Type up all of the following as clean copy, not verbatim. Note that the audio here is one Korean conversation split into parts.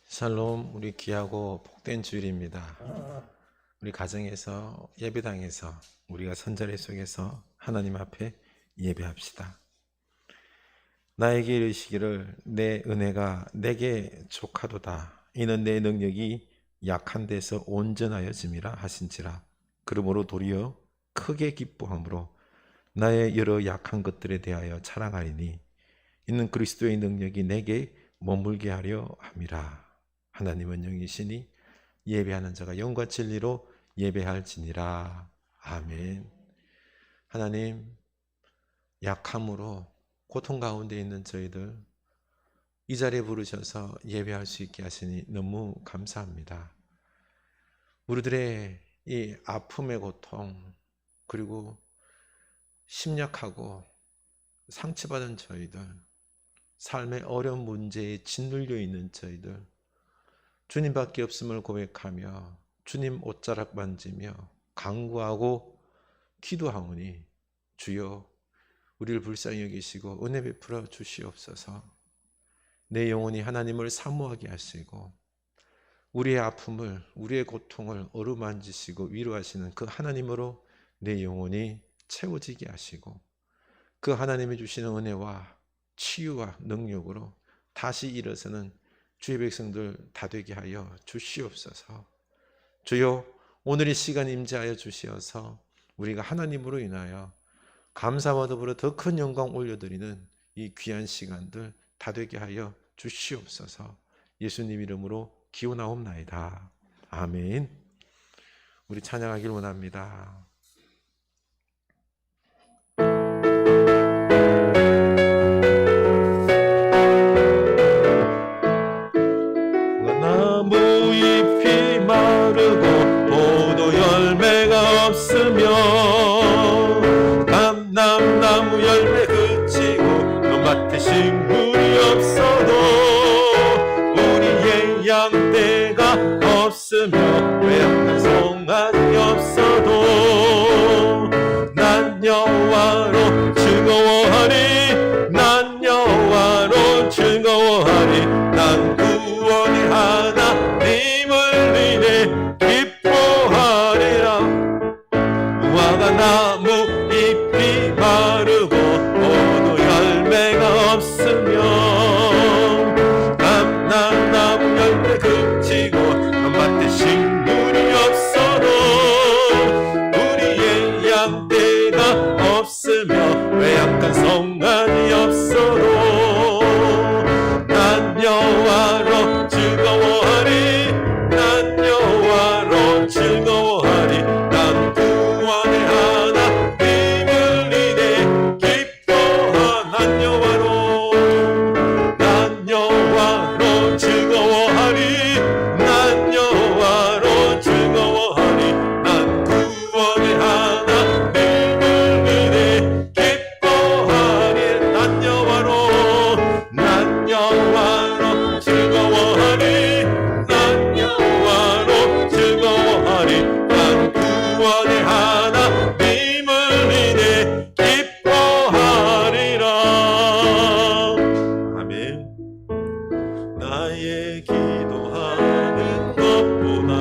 샬롬. 우리 귀하고 복된 주일입니다. 우리 가정에서, 예배당에서, 우리가 선자례 속에서 하나님 앞에 예배합시다. 나에게 이르시기를 내 은혜가 내게 족하도다. 이는 내 능력이 약한 데서 온전하여짐이라 하신지라. 그러므로 도리어 크게 기뻐함으로 나의 여러 약한 것들에 대하여 자랑하리니 이는 그리스도의 능력이 내게 머물게 하려 함이라. 하나님은 영이시니 예배하는 자가 영과 진리로 예배할지니라. 아멘. 하나님, 약함으로 고통 가운데 있는 저희들 이 자리에 부르셔서 예배할 수 있게 하시니 너무 감사합니다. 우리들의 이 아픔의 고통, 그리고 심약하고 상처받은 저희들, 삶의 어려운 문제에 짓눌려 있는 저희들, 주님밖에 없음을 고백하며 주님 옷자락 만지며 간구하고 기도하오니 주여 우리를 불쌍히 여기시고 은혜 베풀어 주시옵소서. 내 영혼이 하나님을 사모하게 하시고 우리의 아픔을, 우리의 고통을 어루만지시고 위로하시는 그 하나님으로 내 영혼이 채워지게 하시고 그 하나님이 주시는 은혜와 치유와 능력으로 다시 일어서는 주의 백성들 다 되게 하여 주시옵소서. 주여, 오늘 이 시간 임재하여 주시어서 우리가 하나님으로 인하여 감사와 더불어 더 큰 영광 올려드리는 이 귀한 시간들 다 되게 하여 주시옵소서. 예수님 이름으로 기원하옵나이다. 아멘. 우리 찬양하길 원합니다. 나무 잎이 마르고 포도 열매가 없으며 감람나무 열매 그치고 논밭에 식물이 없어도 우리의 양떼가 없으며 외양간 송아지 없어도 난 여호와로 즐거워하리. 난 여호와로 즐거워하리. 난 구원의 하나님을 인해 기뻐하리라. 무화과 나무 잎이 마르고 포도 열매가 없으며 감람나무 열매 그치고 논밭에 식물이 없어도 우리의 양떼가 없으며 외양간 송아지 없어도 난 여호와로 즐거워하리. 난 여호와로 즐거워하리. 난 구원의 하나님을 인해 기뻐하. 난 여호와로 즐거워하리. 난 여호와로 즐거워하리. 난 구원의 하나님을 인해 기뻐하리. 난 여호와로 즐거워하리. 난 여호와로 즐거워하리. 난 구원의 하나님을 인해 기뻐하리라. 아멘. 나의 기도하는 것보다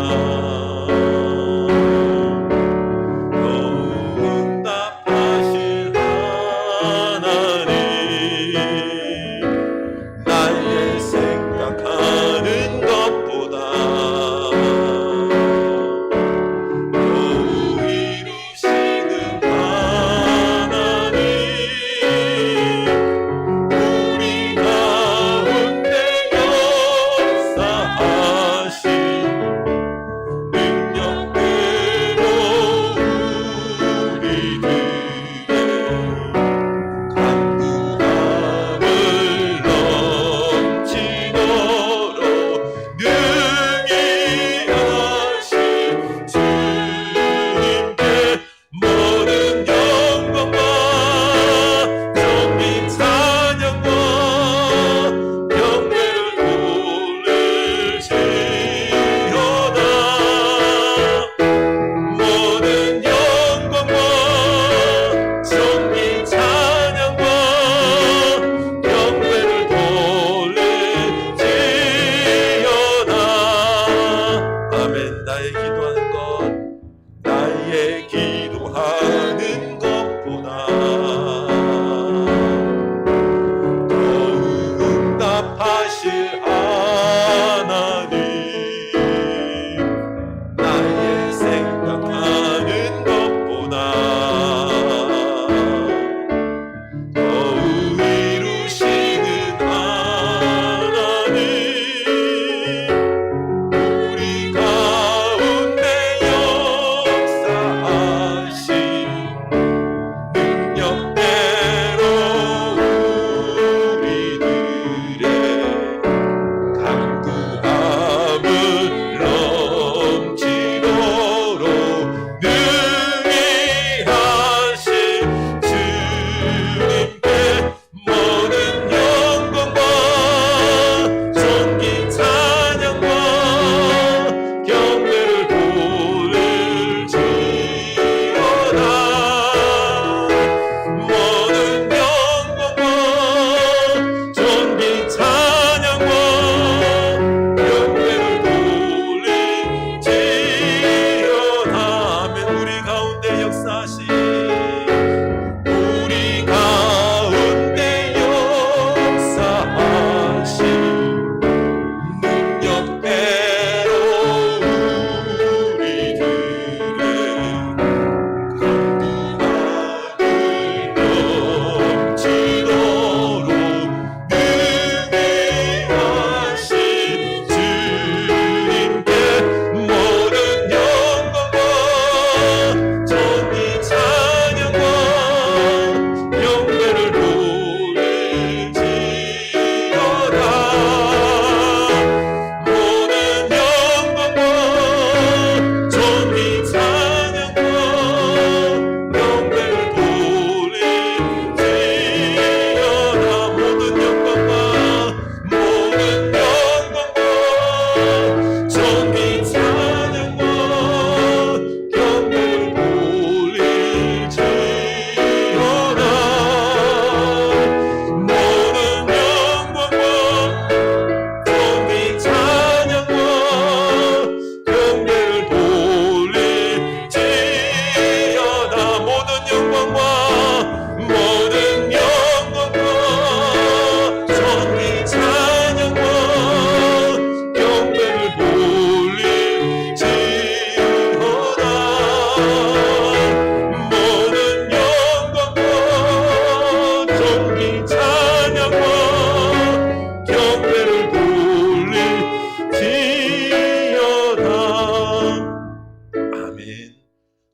더 응답하실 하나님, 나의 생각하는 것보다 더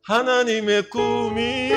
하나님의 꿈이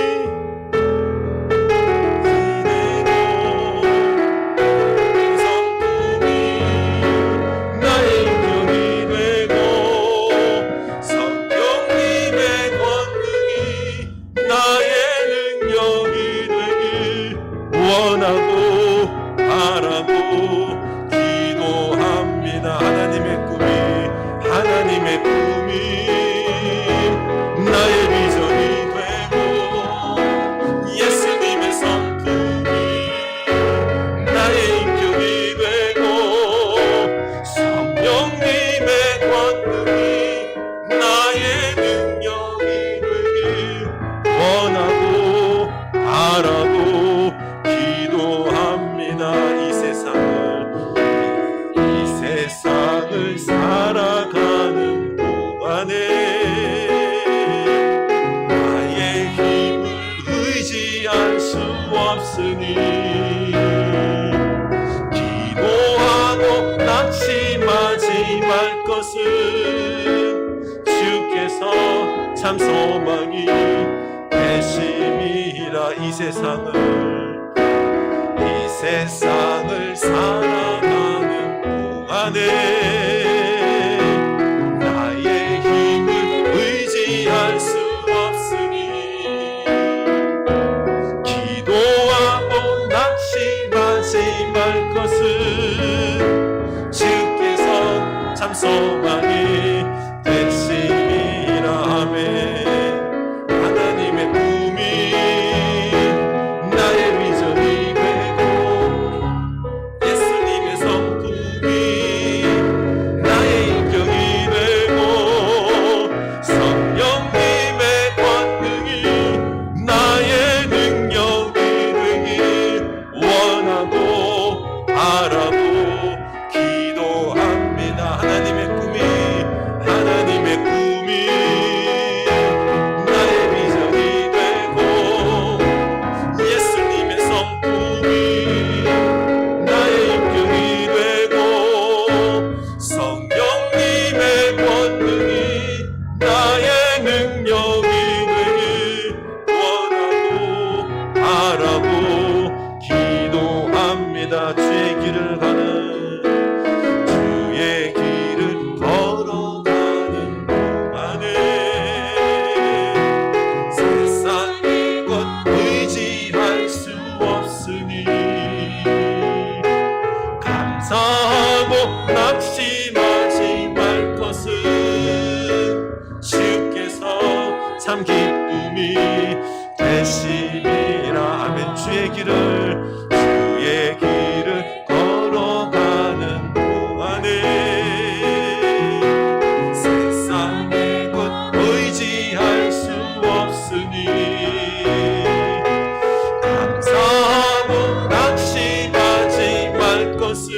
살아가는 동안에 나의 힘을 의지할 수 없으니 기도하고 낙심하지 말 것은 주께서 참 소망이 되심이라. 이 세상을 살아가는 동안에 나의 힘을 의지할 수 없으니 기도하고 낙심하지 말 것은 주께서 참 소망이 되심이라. 아멘. 하나님의 꿈이 나의 비전이 되고 예수님의 성품이 나의 인격이 되고 성령님의 권능이 나의 능력이 되길 원하고 바라고 기도합니다. 하나님의 꿈이 나의 비전이 되고 예수님의 성품이 나의 인격이 되고 성령님의 권능이 나의 능력이 되길 원하고 바라고 기도합니다. 주의 길을 걸어가는 동안에 세상의 것 의지할 수 없으니 감사하고 낙심하지 말 것은 주께서 참 기쁨이 되심이라. 아멘. 주의 길을 걸어가는 동안에 세상의 것 의지할 수 없으니 감사하고 낙심하지 말 것은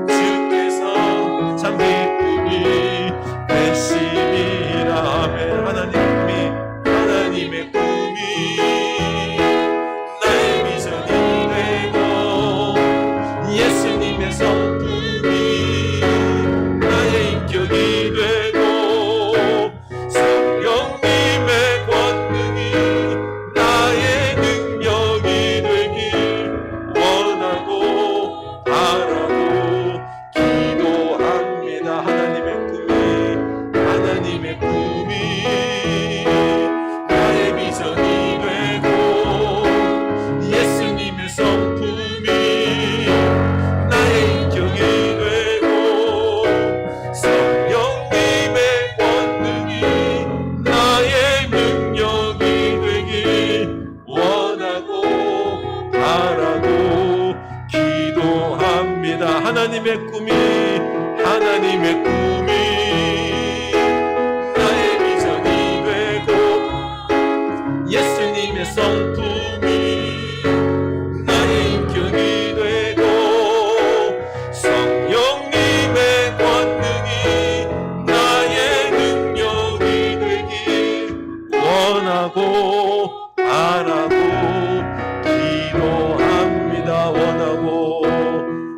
주께서 참 기쁨이 되심이라. 아멘. 하나님의 꿈이 나의 비전이 되고 예수님의 성품이 나의 인격이 되고 성령님의 권능이 나의 능력이 되길 원하고 바라고 기도합니다. 하나님의 꿈이 나의 비전이 되고 예수님의 성품이 나의 인격이 되고 성령님의 권능이 나의 능력이 되길 원하고 바라고 기도합니다. 하나님의 꿈이 나의 비전이 되고 예수님의 성품이 나의 인격이 되고 성령님의 권능이 나의 능력이 되길 원하고 바라고 기도합니다.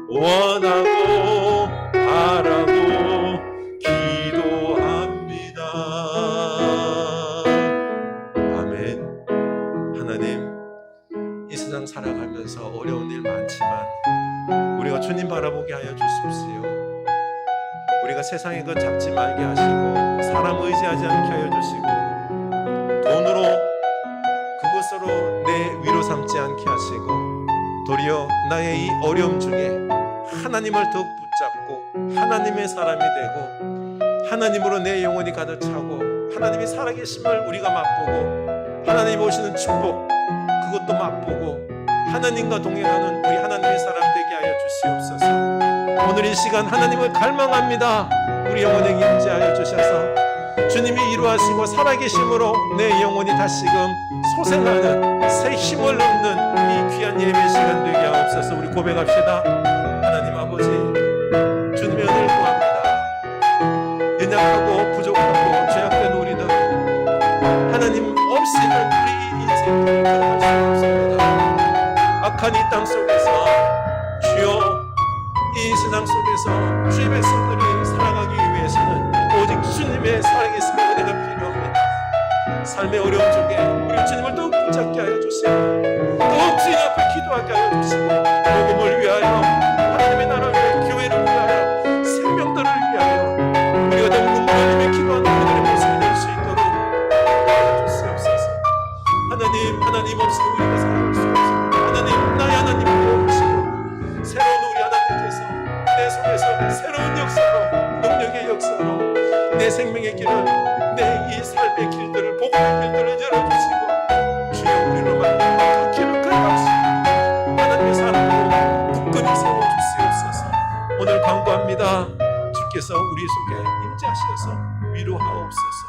원하고 바라고 기도합니다. 바라보게 하여 주십시오. 우리가 세상의 것 잡지 말게 하시고 사람 의지하지 않게 하여 주시고 돈으로 그것으로 내 위로 삼지 않게 하시고 도리어 나의 이 어려움 중에 하나님을 더욱 붙잡고 하나님의 사람이 되고 하나님으로 내 영혼이 가득 차고 하나님의 살아계심을 우리가 맛보고 하나님이 오시는 축복 그것도 맛보고 하나님과 동행하는 우리 하나님의 사람 되게 하여 주시옵소서. 오늘 이 시간 하나님을 갈망합니다. 우리 영혼에게 임재하여 주셔서 주님이 이루하시고 살아계심으로 내 영혼이 다시금 소생하는 새 힘을 얻는 이 귀한 예배 시간 되게 하옵소서. 우리 고백합시다. 하나님 아버지, 주님의 은혜를 구합니다. 연약하고 부족하고 죄악된 우리들 하나님 없이는 우리 인생을 걸어갈 수 없습니다. 악한 이 땅 속에서 주여 이 세상 속에서 주의 백성들이 살아가기 위해서는 오직 주님의 살아계신 은혜가 필요합니다. 삶의 어려움 중에 우리 주님을 더욱 붙잡게 하여 주시고 더욱 주님 앞에 기도하게 하여 주시고 복음을 위하여 하나님의 나라를 위하여 교회를 위하여 생명들을 위하여 우리가 더욱 눈물 흘리며 기도하는 우리들의 모습이 될 수 있도록 도와주시옵소서. 하나님 없이 우리가 살아갈 수 없습니다. 하나님 나의 하나님 도와주시고 새로운 우리 하나님께서 내 속에서 새로운 역사로 능력의 역사로 내 생명의 길을 내 이 삶의 길들을 복음의 길들을 열어주시고 주여 우리로 말미암아 그 길을 걸어가시고 하나님의 사람으로 굳건히 세워주시옵소서. 오늘 간구합니다. 주께서 우리 속에 임재하셔서 위로하옵소서.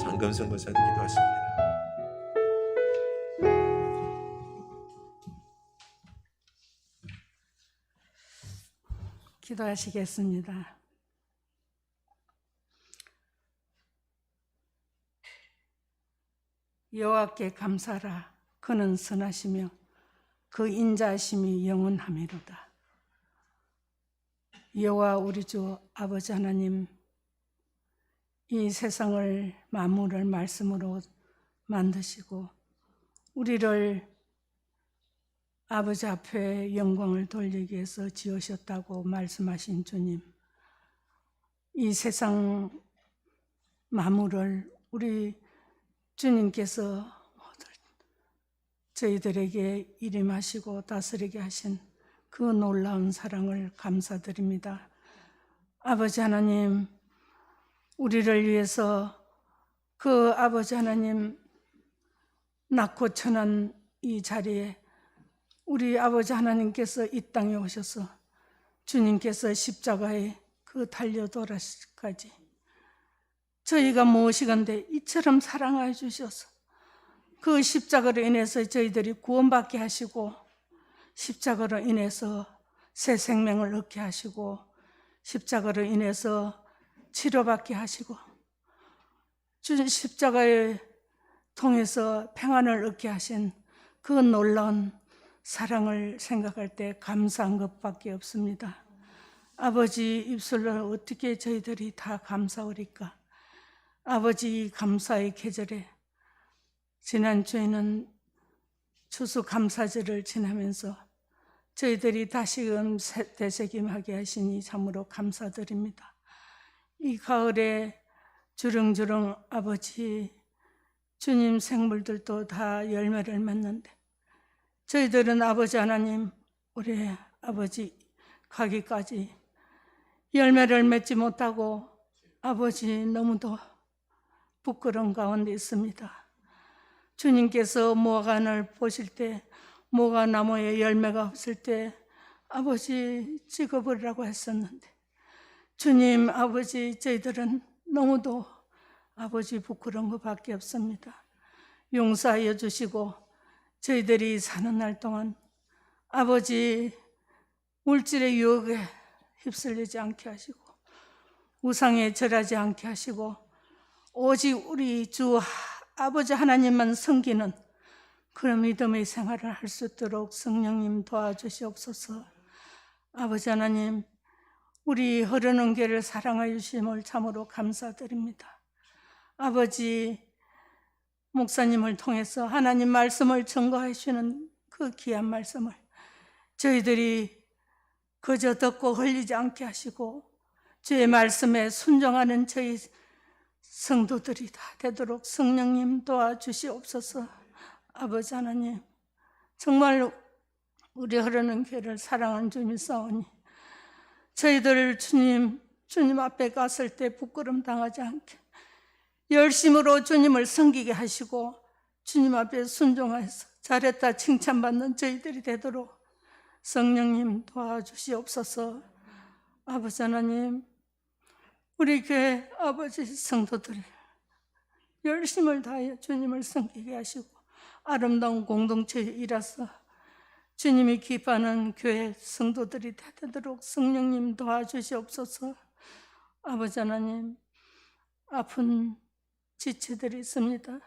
장금성 권사님 기도하십니다. 기도하시겠습니다. 여호와께 감사라. 그는 선하시며 그 인자하심이 영원하미로다. 여호와 우리 주 아버지 하나님, 이 세상을 만물을 말씀으로 만드시고 우리를 아버지 앞에 영광을 돌리기 위해서 지으셨다고 말씀하신 주님, 이 세상 만물을 우리 주님께서 저희들에게 일임하시고 다스리게 하신 그 놀라운 사랑을 감사드립니다. 아버지 하나님, 우리를 위해서 그 아버지 하나님 낳고 천한 이 자리에 우리 아버지 하나님께서 이 땅에 오셔서 주님께서 십자가에 그 달려 돌아시기까지 저희가 무엇이건데 이처럼 사랑하여 주셔서 그 십자가로 인해서 저희들이 구원받게 하시고 십자가로 인해서 새 생명을 얻게 하시고 십자가로 인해서 치료받게 하시고 주 십자가에 통해서 평안을 얻게 하신 그 놀라운 사랑을 생각할 때 감사한 것밖에 없습니다. 아버지 입술로 어떻게 저희들이 다 감사하리까? 아버지 감사의 계절에 지난주에는 추수감사절을 지나면서 저희들이 다시금 되새김하게 하시니 참으로 감사드립니다. 이 가을에 주렁주렁 아버지 주님 생물들도 다 열매를 맺는데 저희들은 아버지 하나님 우리 아버지 가기까지 열매를 맺지 못하고 아버지 너무도 부끄러운 가운데 있습니다. 주님께서 무화과를 보실 때 무화과나무에 열매가 없을 때 아버지 찍어버리라고 했었는데 주님 아버지 저희들은 너무도 아버지 부끄러운 것밖에 없습니다. 용서하여 주시고 저희들이 사는 날 동안 아버지 물질의 유혹에 휩쓸리지 않게 하시고 우상에 절하지 않게 하시고 오직 우리 주 아버지 하나님만 섬기는 그런 믿음의 생활을 할 수 있도록 성령님 도와주시옵소서. 아버지 하나님, 우리 흐르는 길을 사랑하여 주심을 참으로 감사드립니다. 아버지 목사님을 통해서 하나님 말씀을 증거해 주시는 그 귀한 말씀을 저희들이 그저 듣고 흘리지 않게 하시고 주의 말씀에 순종하는 저희 성도들이 다 되도록 성령님 도와주시옵소서. 아버지 하나님, 정말 우리 흐르는 교회를 사랑한 주님이 싸우니 저희들 주님 앞에 갔을 때 부끄럼 당하지 않게 열심으로 주님을 섬기게 하시고 주님 앞에 순종해서 잘했다 칭찬받는 저희들이 되도록 성령님 도와주시옵소서. 아버지 하나님, 우리 교회 아버지 성도들이 열심을 다하여 주님을 섬기게 하시고 아름다운 공동체에 일어서 주님이 기뻐하는 교회 성도들이 되도록 성령님 도와주시옵소서. 아버지 하나님, 아픈 지체들이 있습니다.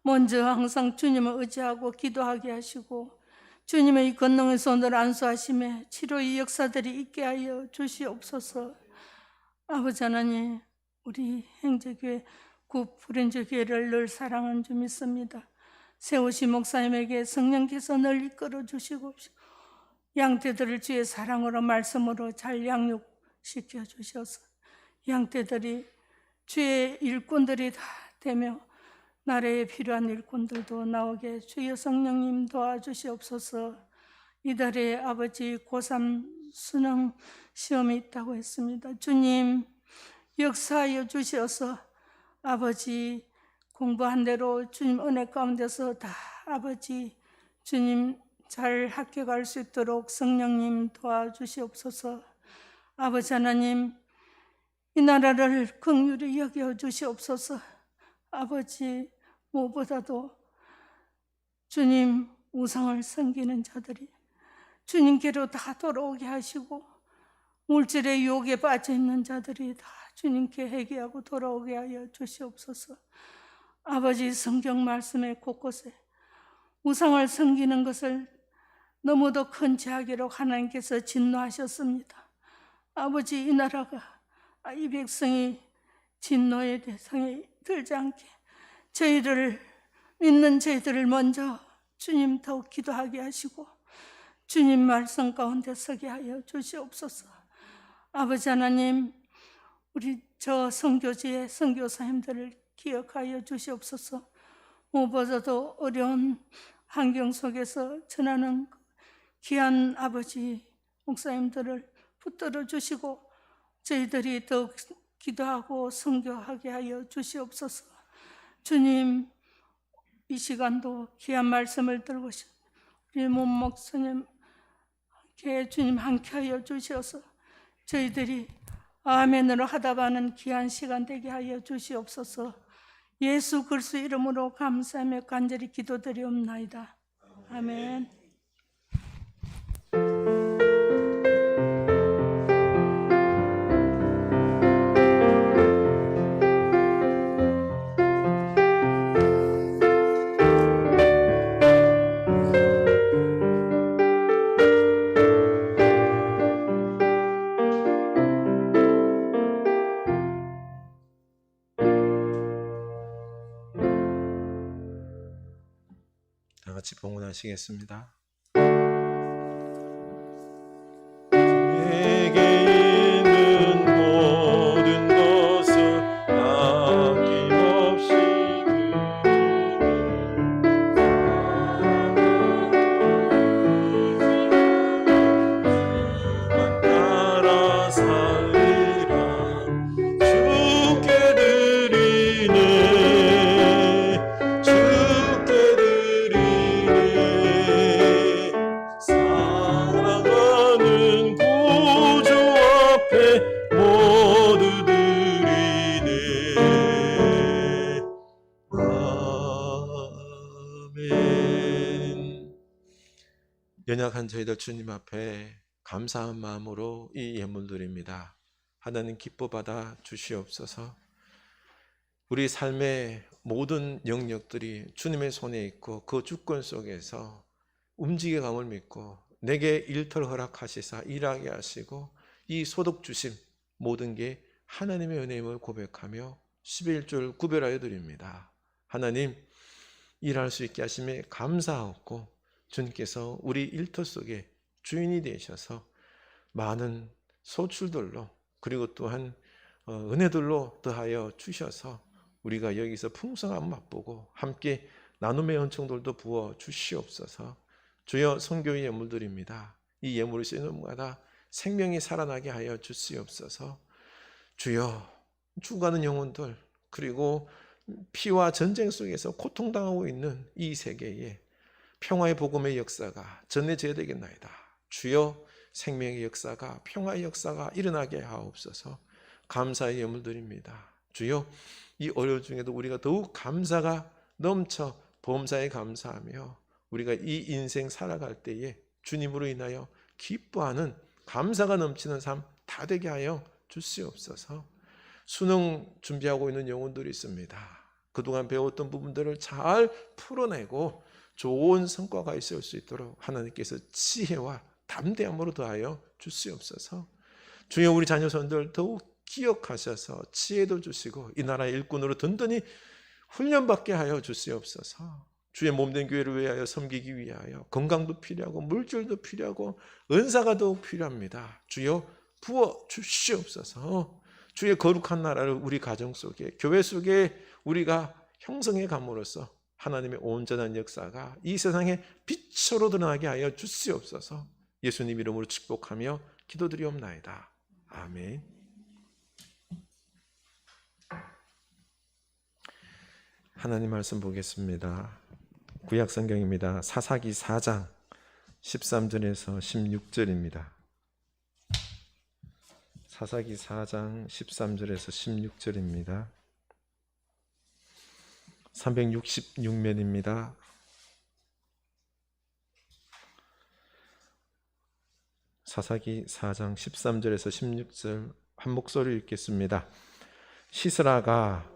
먼저 항상 주님을 의지하고 기도하게 하시고 주님의 권능의 손을 안수하심에 치료의 역사들이 있게 하여 주시옵소서. 아버지 하나님, 우리 행제교회 구프렌즈교회를 늘 사랑하는 줄 믿습니다. 세우신 목사님에게 성령께서 늘 이끌어 주시고 양떼들을 주의 사랑으로 말씀으로 잘 양육시켜 주셔서 양떼들이 주의 일꾼들이 다 되며 나라에 필요한 일꾼들도 나오게 주여 성령님 도와주시옵소서. 이달에 아버지 고3 수능 시험이 있다고 했습니다. 주님 역사하여 주시어서 아버지 공부한 대로 주님 은혜 가운데서 다 아버지 주님 잘 합격할 수 있도록 성령님 도와주시옵소서. 아버지 하나님, 이 나라를 긍휼히 여겨 주시옵소서. 아버지, 무엇보다도 주님 우상을 섬기는 자들이 주님께로 다 돌아오게 하시고 물질의 유혹에 빠져 있는 자들이 다 주님께 회개하고 돌아오게 하여 주시옵소서. 아버지, 성경 말씀의 곳곳에 우상을 섬기는 것을 너무도 큰 죄악이라고 하나님께서 진노하셨습니다. 아버지, 이 나라가 이 백성이 진노의 대상에 들지 않게 저희를 믿는 저희들을 먼저 주님 더욱 기도하게 하시고 주님 말씀 가운데 서게 하여 주시옵소서. 아버지 하나님, 우리 저 선교지의 선교사님들을 기억하여 주시옵소서. 무엇보다도 어려운 환경 속에서 전하는 귀한 아버지 목사님들을 붙들어 주시고 저희들이 더욱 기도하고 선교하게 하여 주시옵소서. 주님, 이 시간도 귀한 말씀을 들고 우리 몸 목사님께 주님 함께 하여 주시어서 저희들이 아멘으로 하답하는 귀한 시간 되게 하여 주시옵소서. 예수 그리스도 이름으로 감사하며 간절히 기도드리옵나이다. 아멘. 다 같이 봉헌하시겠습니다. 연약한 저희들 주님 앞에 감사한 마음으로 이 예물 드립니다. 하나님 기뻐 받아 주시옵소서. 우리 삶의 모든 영역들이 주님의 손에 있고 그 주권 속에서 움직여감을 믿고 내게 일터를 허락하시사 일하게 하시고 이 소득 주심 모든 게 하나님의 은혜임을 고백하며 11줄 구별하여 드립니다. 하나님 일할 수 있게 하심에 감사하고 주님께서 우리 일터 속에 주인이 되셔서 많은 소출들로 그리고 또한 은혜들로 더하여 주셔서 우리가 여기서 풍성함 맛보고 함께 나눔의 은총들도 부어 주시옵소서. 주여, 선교의 예물들입니다. 이 예물을 쓰는 분마다 생명이 살아나게 하여 주시옵소서. 주여, 죽어가는 영혼들 그리고 피와 전쟁 속에서 고통당하고 있는 이 세계에 평화의 복음의 역사가 전해져야 되겠나이다. 주여, 생명의 역사가 평화의 역사가 일어나게 하옵소서. 감사의 예물드립니다. 주여, 이 어려움 중에도 우리가 더욱 감사가 넘쳐 범사에 감사하며 우리가 이 인생 살아갈 때에 주님으로 인하여 기뻐하는 감사가 넘치는 삶 다 되게 하여 주시옵소서. 수능 준비하고 있는 영혼들이 있습니다. 그동안 배웠던 부분들을 잘 풀어내고 좋은 성과가 있을 수 있도록 하나님께서 지혜와 담대함으로 더하여 주시옵소서. 주여, 우리 자녀손들 더욱 기억하셔서 지혜도 주시고 이 나라의 일꾼으로 든든히 훈련받게 하여 주시옵소서. 주의 몸된 교회를 위하여 섬기기 위하여 건강도 필요하고 물질도 필요하고 은사가 더욱 필요합니다. 주여, 부어 주시옵소서. 주의 거룩한 나라를 우리 가정 속에 교회 속에 우리가 형성해 감으로써 하나님의 온전한 역사가 이 세상에 빛으로 드러나게 하여 주시옵소서. 예수님 이름으로 축복하며 기도드리옵나이다. 아멘. 하나님 말씀 보겠습니다. 구약 성경입니다. 사사기 4장 13절에서 16절입니다. 사사기 4장 13절에서 16절입니다. 366면입니다. 사사기 4장 13절에서 16절 한 목소리 읽겠습니다. 시스라가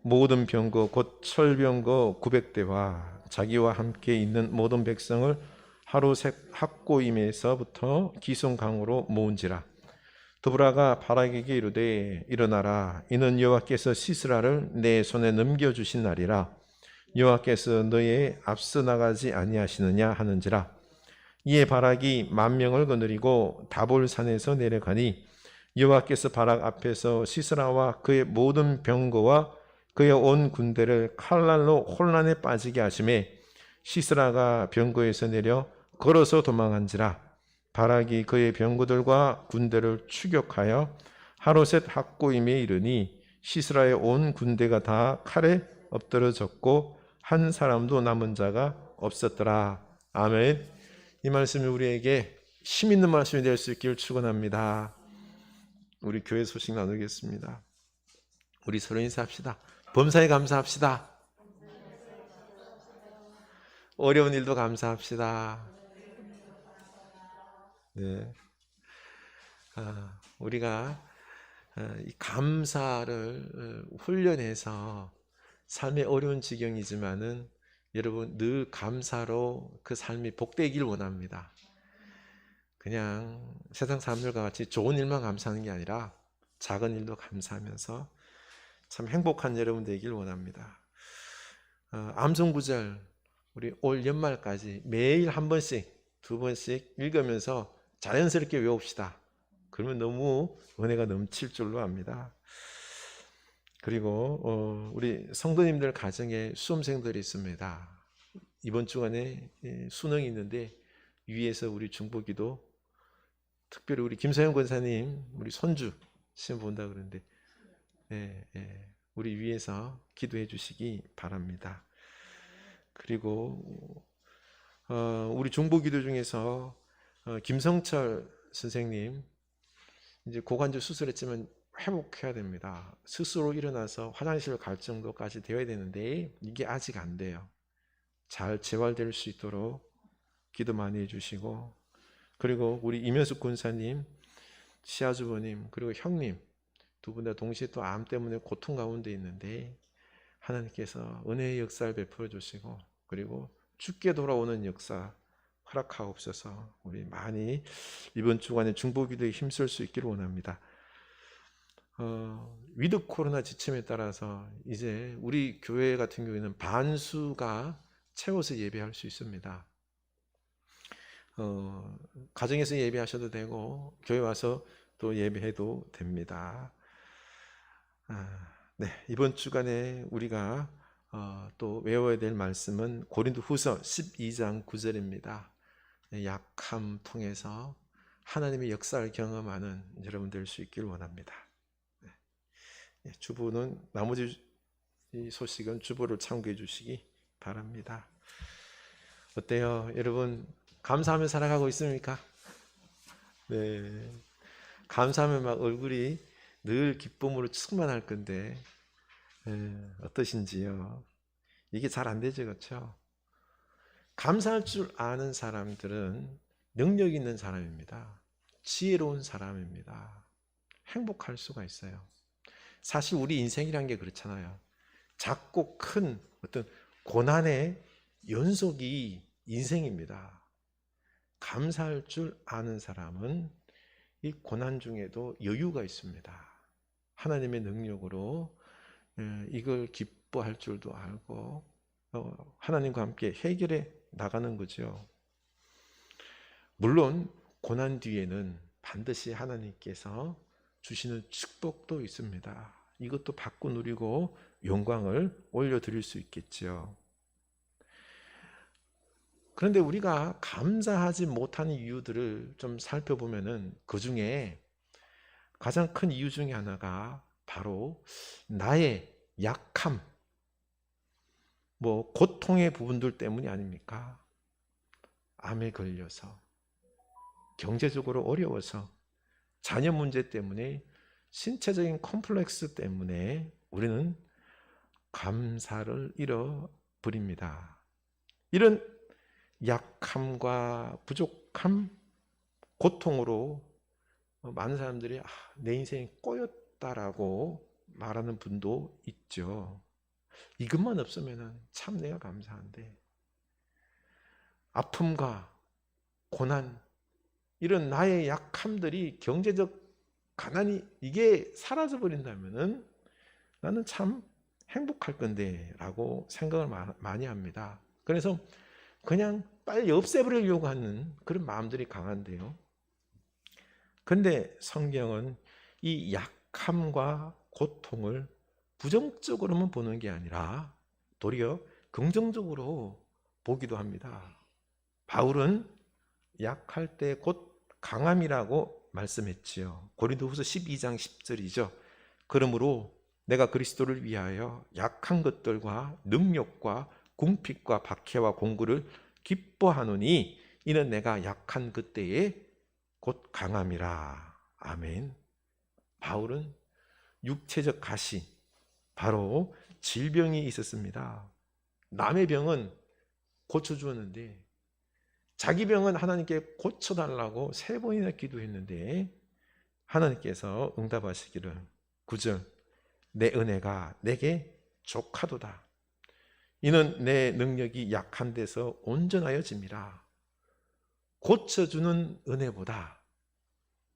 모든 병거 곧 철병거 900대와 자기와 함께 있는 모든 백성을 하루셋 학고임에서부터 기슭강으로 모은지라. 드보라가 바락에게 이르되 일어나라, 이는 여호와께서 시스라를 내 손에 넘겨주신 날이라. 여호와께서 너의 앞서 나가지 아니하시느냐 하는지라. 이에 바락이 10,000명을 거느리고 다볼산에서 내려가니 여호와께서 바락 앞에서 시스라와 그의 모든 병거와 그의 온 군대를 칼날로 혼란에 빠지게 하시매 시스라가 병거에서 내려 걸어서 도망한지라. 바락이 그의 병거들과 군대를 추격하여 하로셋 학고임에 이르니 시스라의 온 군대가 다 칼에 엎드러졌고 한 사람도 남은 자가 없었더라. 아멘. 이 말씀이 우리에게 힘 있는 말씀이 될 수 있기를 축원합니다. 우리 교회 소식 나누겠습니다. 우리 서로 인사합시다. 범사에 감사합시다. 어려운 일도 감사합시다. 네. 우리가 이 감사를 훈련해서 삶의 어려운 지경이지만은 여러분 늘 감사로 그 삶이 복되길 원합니다. 그냥 세상 사람들과 같이 좋은 일만 감사하는 게 아니라 작은 일도 감사하면서 참 행복한 여러분 되길 원합니다. 암송구절 우리 올 연말까지 매일 한 번씩, 두 번씩 읽으면서 자연스럽게 외웁시다. 그러면 너무 은혜가 넘칠 줄로 압니다. 그리고 우리 성도님들 가정에 수험생들이 있습니다. 이번 주간에 수능이 있는데 위에서 우리 중보기도, 특별히 우리 김서영 권사님 우리 손주 시험 본다 그러는데 우리 위에서 기도해 주시기 바랍니다. 그리고 우리 중보기도 중에서 김성철 선생님 이제 고관절 수술했지만 회복해야 됩니다. 스스로 일어나서 화장실 갈 정도까지 되어야 되는데 이게 아직 안 돼요. 잘 재활될 수 있도록 기도 많이 해주시고, 그리고 우리 임현숙 군사님, 시아주부님, 그리고 형님 두 분 다 동시에 또 암 때문에 고통 가운데 있는데 하나님께서 은혜의 역사를 베풀어 주시고 그리고 죽게 돌아오는 역사 허락하옵소서. 우리 많이 이번 주간에 중보기도에 힘쓸 수 있기를 원합니다. 위드 코로나 지침에 따라서 이제 우리 교회 같은 경우에는 반수가 채워서 예배할 수 있습니다. 가정에서 예배하셔도 되고 교회 와서 또 예배해도 됩니다. 네, 이번 주간에 우리가 또 외워야 될 말씀은 고린도후서 12장 9절입니다. 약함 통해서 하나님의 역사를 경험하는 여러분 될 수 있기를 원합니다. 주부는 나머지 소식은 주부를 참고해 주시기 바랍니다. 어때요? 여러분 감사하며 살아가고 있습니까? 네, 감사하면 막 얼굴이 늘 기쁨으로 충만할 건데 어떠신지요? 이게 잘 안 되죠, 그렇죠? 감사할 줄 아는 사람들은 능력 있는 사람입니다. 지혜로운 사람입니다. 행복할 수가 있어요. 사실 우리 인생이란 게 그렇잖아요. 작고 큰 어떤 고난의 연속이 인생입니다. 감사할 줄 아는 사람은 이 고난 중에도 여유가 있습니다. 하나님의 능력으로 이걸 기뻐할 줄도 알고 하나님과 함께 해결해 나가는 거죠. 물론 고난 뒤에는 반드시 하나님께서 주시는 축복도 있습니다. 이것도 받고 누리고 영광을 올려드릴 수 있겠죠. 그런데 우리가 감사하지 못하는 이유들을 좀 살펴보면은 그 중에 가장 큰 이유 중에 하나가 바로 나의 약함, 고통의 부분들 때문이 아닙니까? 암에 걸려서, 경제적으로 어려워서, 자녀 문제 때문에, 신체적인 컴플렉스 때문에 우리는 감사를 잃어버립니다. 이런 약함과 부족함, 고통으로 많은 사람들이 내 인생이 꼬였다라고 말하는 분도 있죠. 이것만 없으면 참 내가 감사한데, 아픔과 고난, 이런 나의 약함들이, 경제적 가난이 이게 사라져 버린다면은 나는 참 행복할 건데 라고 생각을 많이 합니다. 그래서 그냥 빨리 없애버리려고 하는 그런 마음들이 강한데요. 그런데 성경은 이 약함과 고통을 부정적으로만 보는 게 아니라 도리어 긍정적으로 보기도 합니다. 바울은 약할 때 곧 강함이라고 말씀했지요. 고린도후서 12장 10절이죠. 그러므로 내가 그리스도를 위하여 약한 것들과 능력과 궁핍과 박해와 공고를 기뻐하노니 이는 내가 약한 그때에 곧 강함이라. 아멘. 바울은 육체적 가시, 바로 질병이 있었습니다. 남의 병은 고쳐주었는데 자기 병은 하나님께 고쳐달라고 3번이나 기도했는데 하나님께서 응답하시기를 9절 내 은혜가 내게 족하도다. 이는 내 능력이 약한 데서 온전하여짐이라. 고쳐주는 은혜보다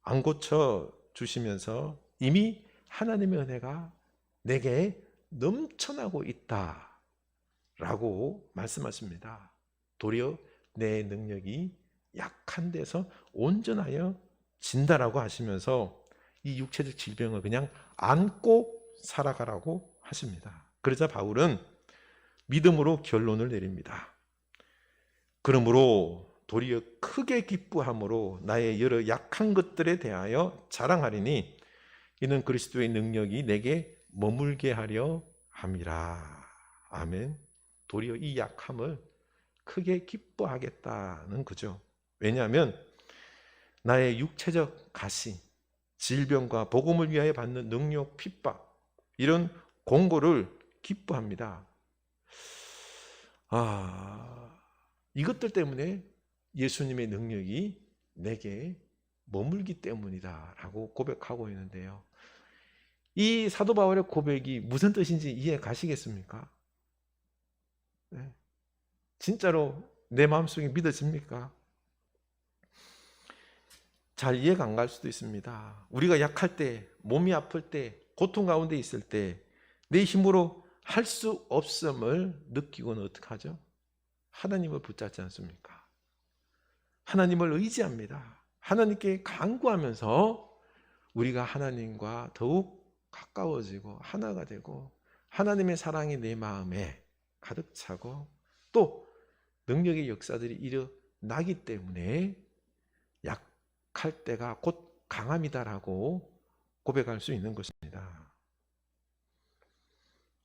안 고쳐주시면서 이미 하나님의 은혜가 내게 넘쳐나고 있다라고 말씀하십니다. 도리어 내 능력이 약한 데서 온전하여 진다라고 하시면서 이 육체적 질병을 그냥 안고 살아가라고 하십니다. 그러자 바울은 믿음으로 결론을 내립니다. 그러므로 도리어 크게 기뻐함으로 나의 여러 약한 것들에 대하여 자랑하리니 이는 그리스도의 능력이 내게 머물게 하려 함이라. 아멘. 도리어 이 약함을 크게 기뻐하겠다는 거죠. 왜냐하면 나의 육체적 가시, 질병과 복음을 위하여 받는 능력, 핍박, 이런 공고를 기뻐합니다. 이것들 때문에 예수님의 능력이 내게 머물기 때문이다라고 고백하고 있는데요. 이 사도 바울의 고백이 무슨 뜻인지 이해 가시겠습니까? 네. 진짜로 내 마음속에 믿어집니까? 잘 이해가 안 갈 수도 있습니다. 우리가 약할 때, 몸이 아플 때, 고통 가운데 있을 때 내 힘으로 할 수 없음을 느끼고는 어떡하죠? 하나님을 붙잡지 않습니까? 하나님을 의지합니다. 하나님께 간구하면서 우리가 하나님과 더욱 가까워지고 하나가 되고 하나님의 사랑이 내 마음에 가득 차고 또 능력의 역사들이 일어나기 때문에 약할 때가 곧 강함이다라고 고백할 수 있는 것입니다.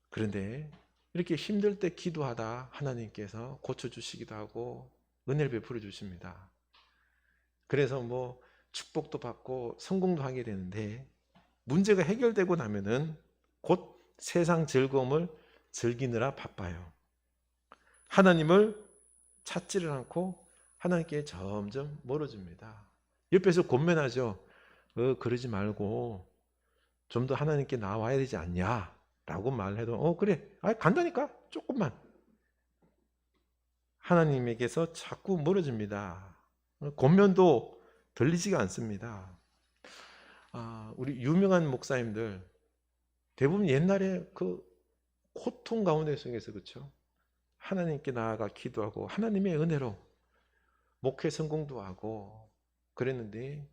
그런데 이렇게 힘들 때 기도하다 하나님께서 고쳐주시기도 하고 은혜를 베풀어 주십니다. 그래서 뭐 축복도 받고 성공도 하게 되는데 문제가 해결되고 나면은 곧 세상 즐거움을 즐기느라 바빠요. 하나님을 찾지를 않고 하나님께 점점 멀어집니다. 옆에서 권면하죠. 그러지 말고 좀 더 하나님께 나와야 되지 않냐 라고 말해도 그래 간다니까 조금만 하나님에게서 자꾸 멀어집니다. 권면도 들리지가 않습니다. 우리 유명한 목사님들 대부분 옛날에 그 고통 가운데 속에서 그렇죠. 하나님께 나아가 기도하고 하나님의 은혜로 목회 성공도 하고 그랬는데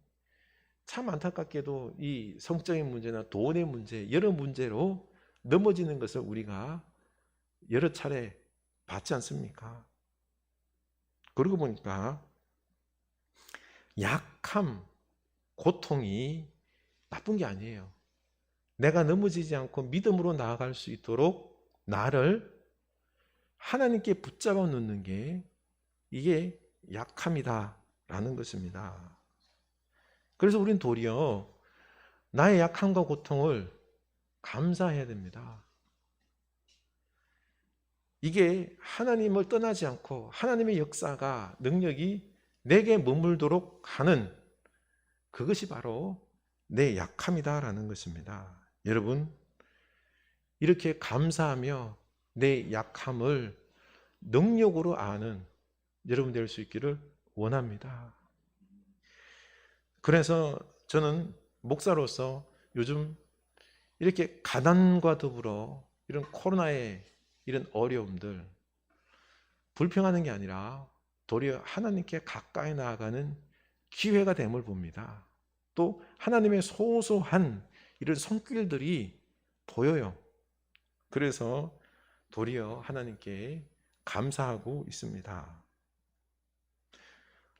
참 안타깝게도 이 성적인 문제나 돈의 문제 여러 문제로 넘어지는 것을 우리가 여러 차례 봤지 않습니까? 그러고 보니까 약함, 고통이 나쁜 게 아니에요. 내가 넘어지지 않고 믿음으로 나아갈 수 있도록 나를 하나님께 붙잡아 놓는 게 이게 약함이다라는 것입니다. 그래서 우린 도리어 나의 약함과 고통을 감사해야 됩니다. 이게 하나님을 떠나지 않고 하나님의 역사가 능력이 내게 머물도록 하는 그것이 바로 내 약함이다라는 것입니다. 여러분 이렇게 감사하며 내 약함을 능력으로 아는 여러분 될 수 있기를 원합니다. 그래서 저는 목사로서 요즘 이렇게 가난과 더불어 이런 코로나의 이런 어려움들 불평하는 게 아니라 도리어 하나님께 가까이 나아가는 기회가 됨을 봅니다. 또 하나님의 소소한 이런 손길들이 보여요. 그래서 도리어 하나님께 감사하고 있습니다.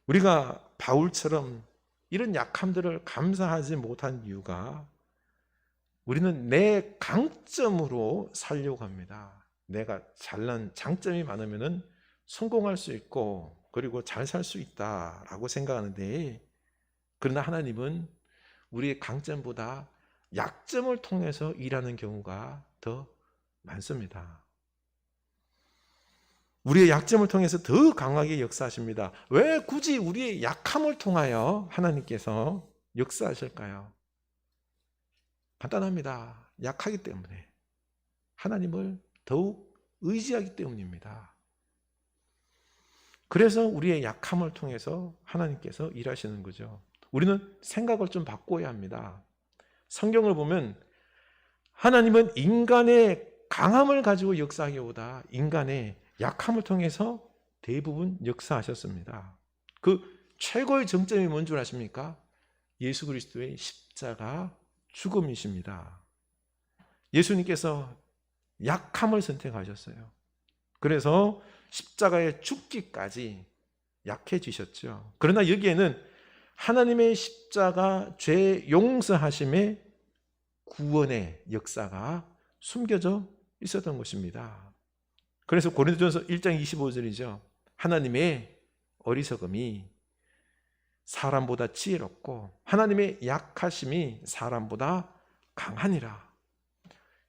우리가 바울처럼 이런 약함들을 감사하지 못한 이유가 우리는 내 강점으로 살려고 합니다. 내가 잘난 장점이 많으면 성공할 수 있고 그리고 잘 살 수 있다라고 생각하는데 그러나 하나님은 우리의 강점보다 약점을 통해서 일하는 경우가 더 많습니다. 우리의 약점을 통해서 더 강하게 역사하십니다. 왜 굳이 우리의 약함을 통하여 하나님께서 역사하실까요? 간단합니다. 약하기 때문에 하나님을 더욱 의지하기 때문입니다. 그래서 우리의 약함을 통해서 하나님께서 일하시는 거죠. 우리는 생각을 좀 바꿔야 합니다. 성경을 보면 하나님은 인간의 강함을 가지고 역사하기보다 인간의 약함을 통해서 대부분 역사하셨습니다. 그 최고의 정점이 뭔 줄 아십니까? 예수 그리스도의 십자가 죽음이십니다. 예수님께서 약함을 선택하셨어요. 그래서 십자가에 죽기까지 약해지셨죠. 그러나 여기에는 하나님의 십자가 죄 용서하심의 구원의 역사가 숨겨져 있었던 것입니다. 그래서 고린도전서 1장 25절이죠. 하나님의 어리석음이 사람보다 지혜롭고 하나님의 약하심이 사람보다 강하니라.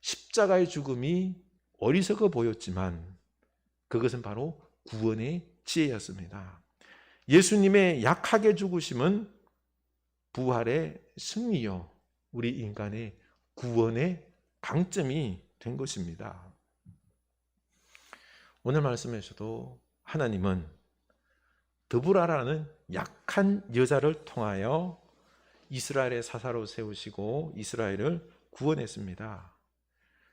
십자가의 죽음이 어리석어 보였지만 그것은 바로 구원의 지혜였습니다. 예수님의 약하게 죽으심은 부활의 승리요 우리 인간의 구원의 강점이 된 것입니다. 오늘 말씀에서도 하나님은 드보라라는 약한 여자를 통하여 이스라엘의 사사로 세우시고 이스라엘을 구원했습니다.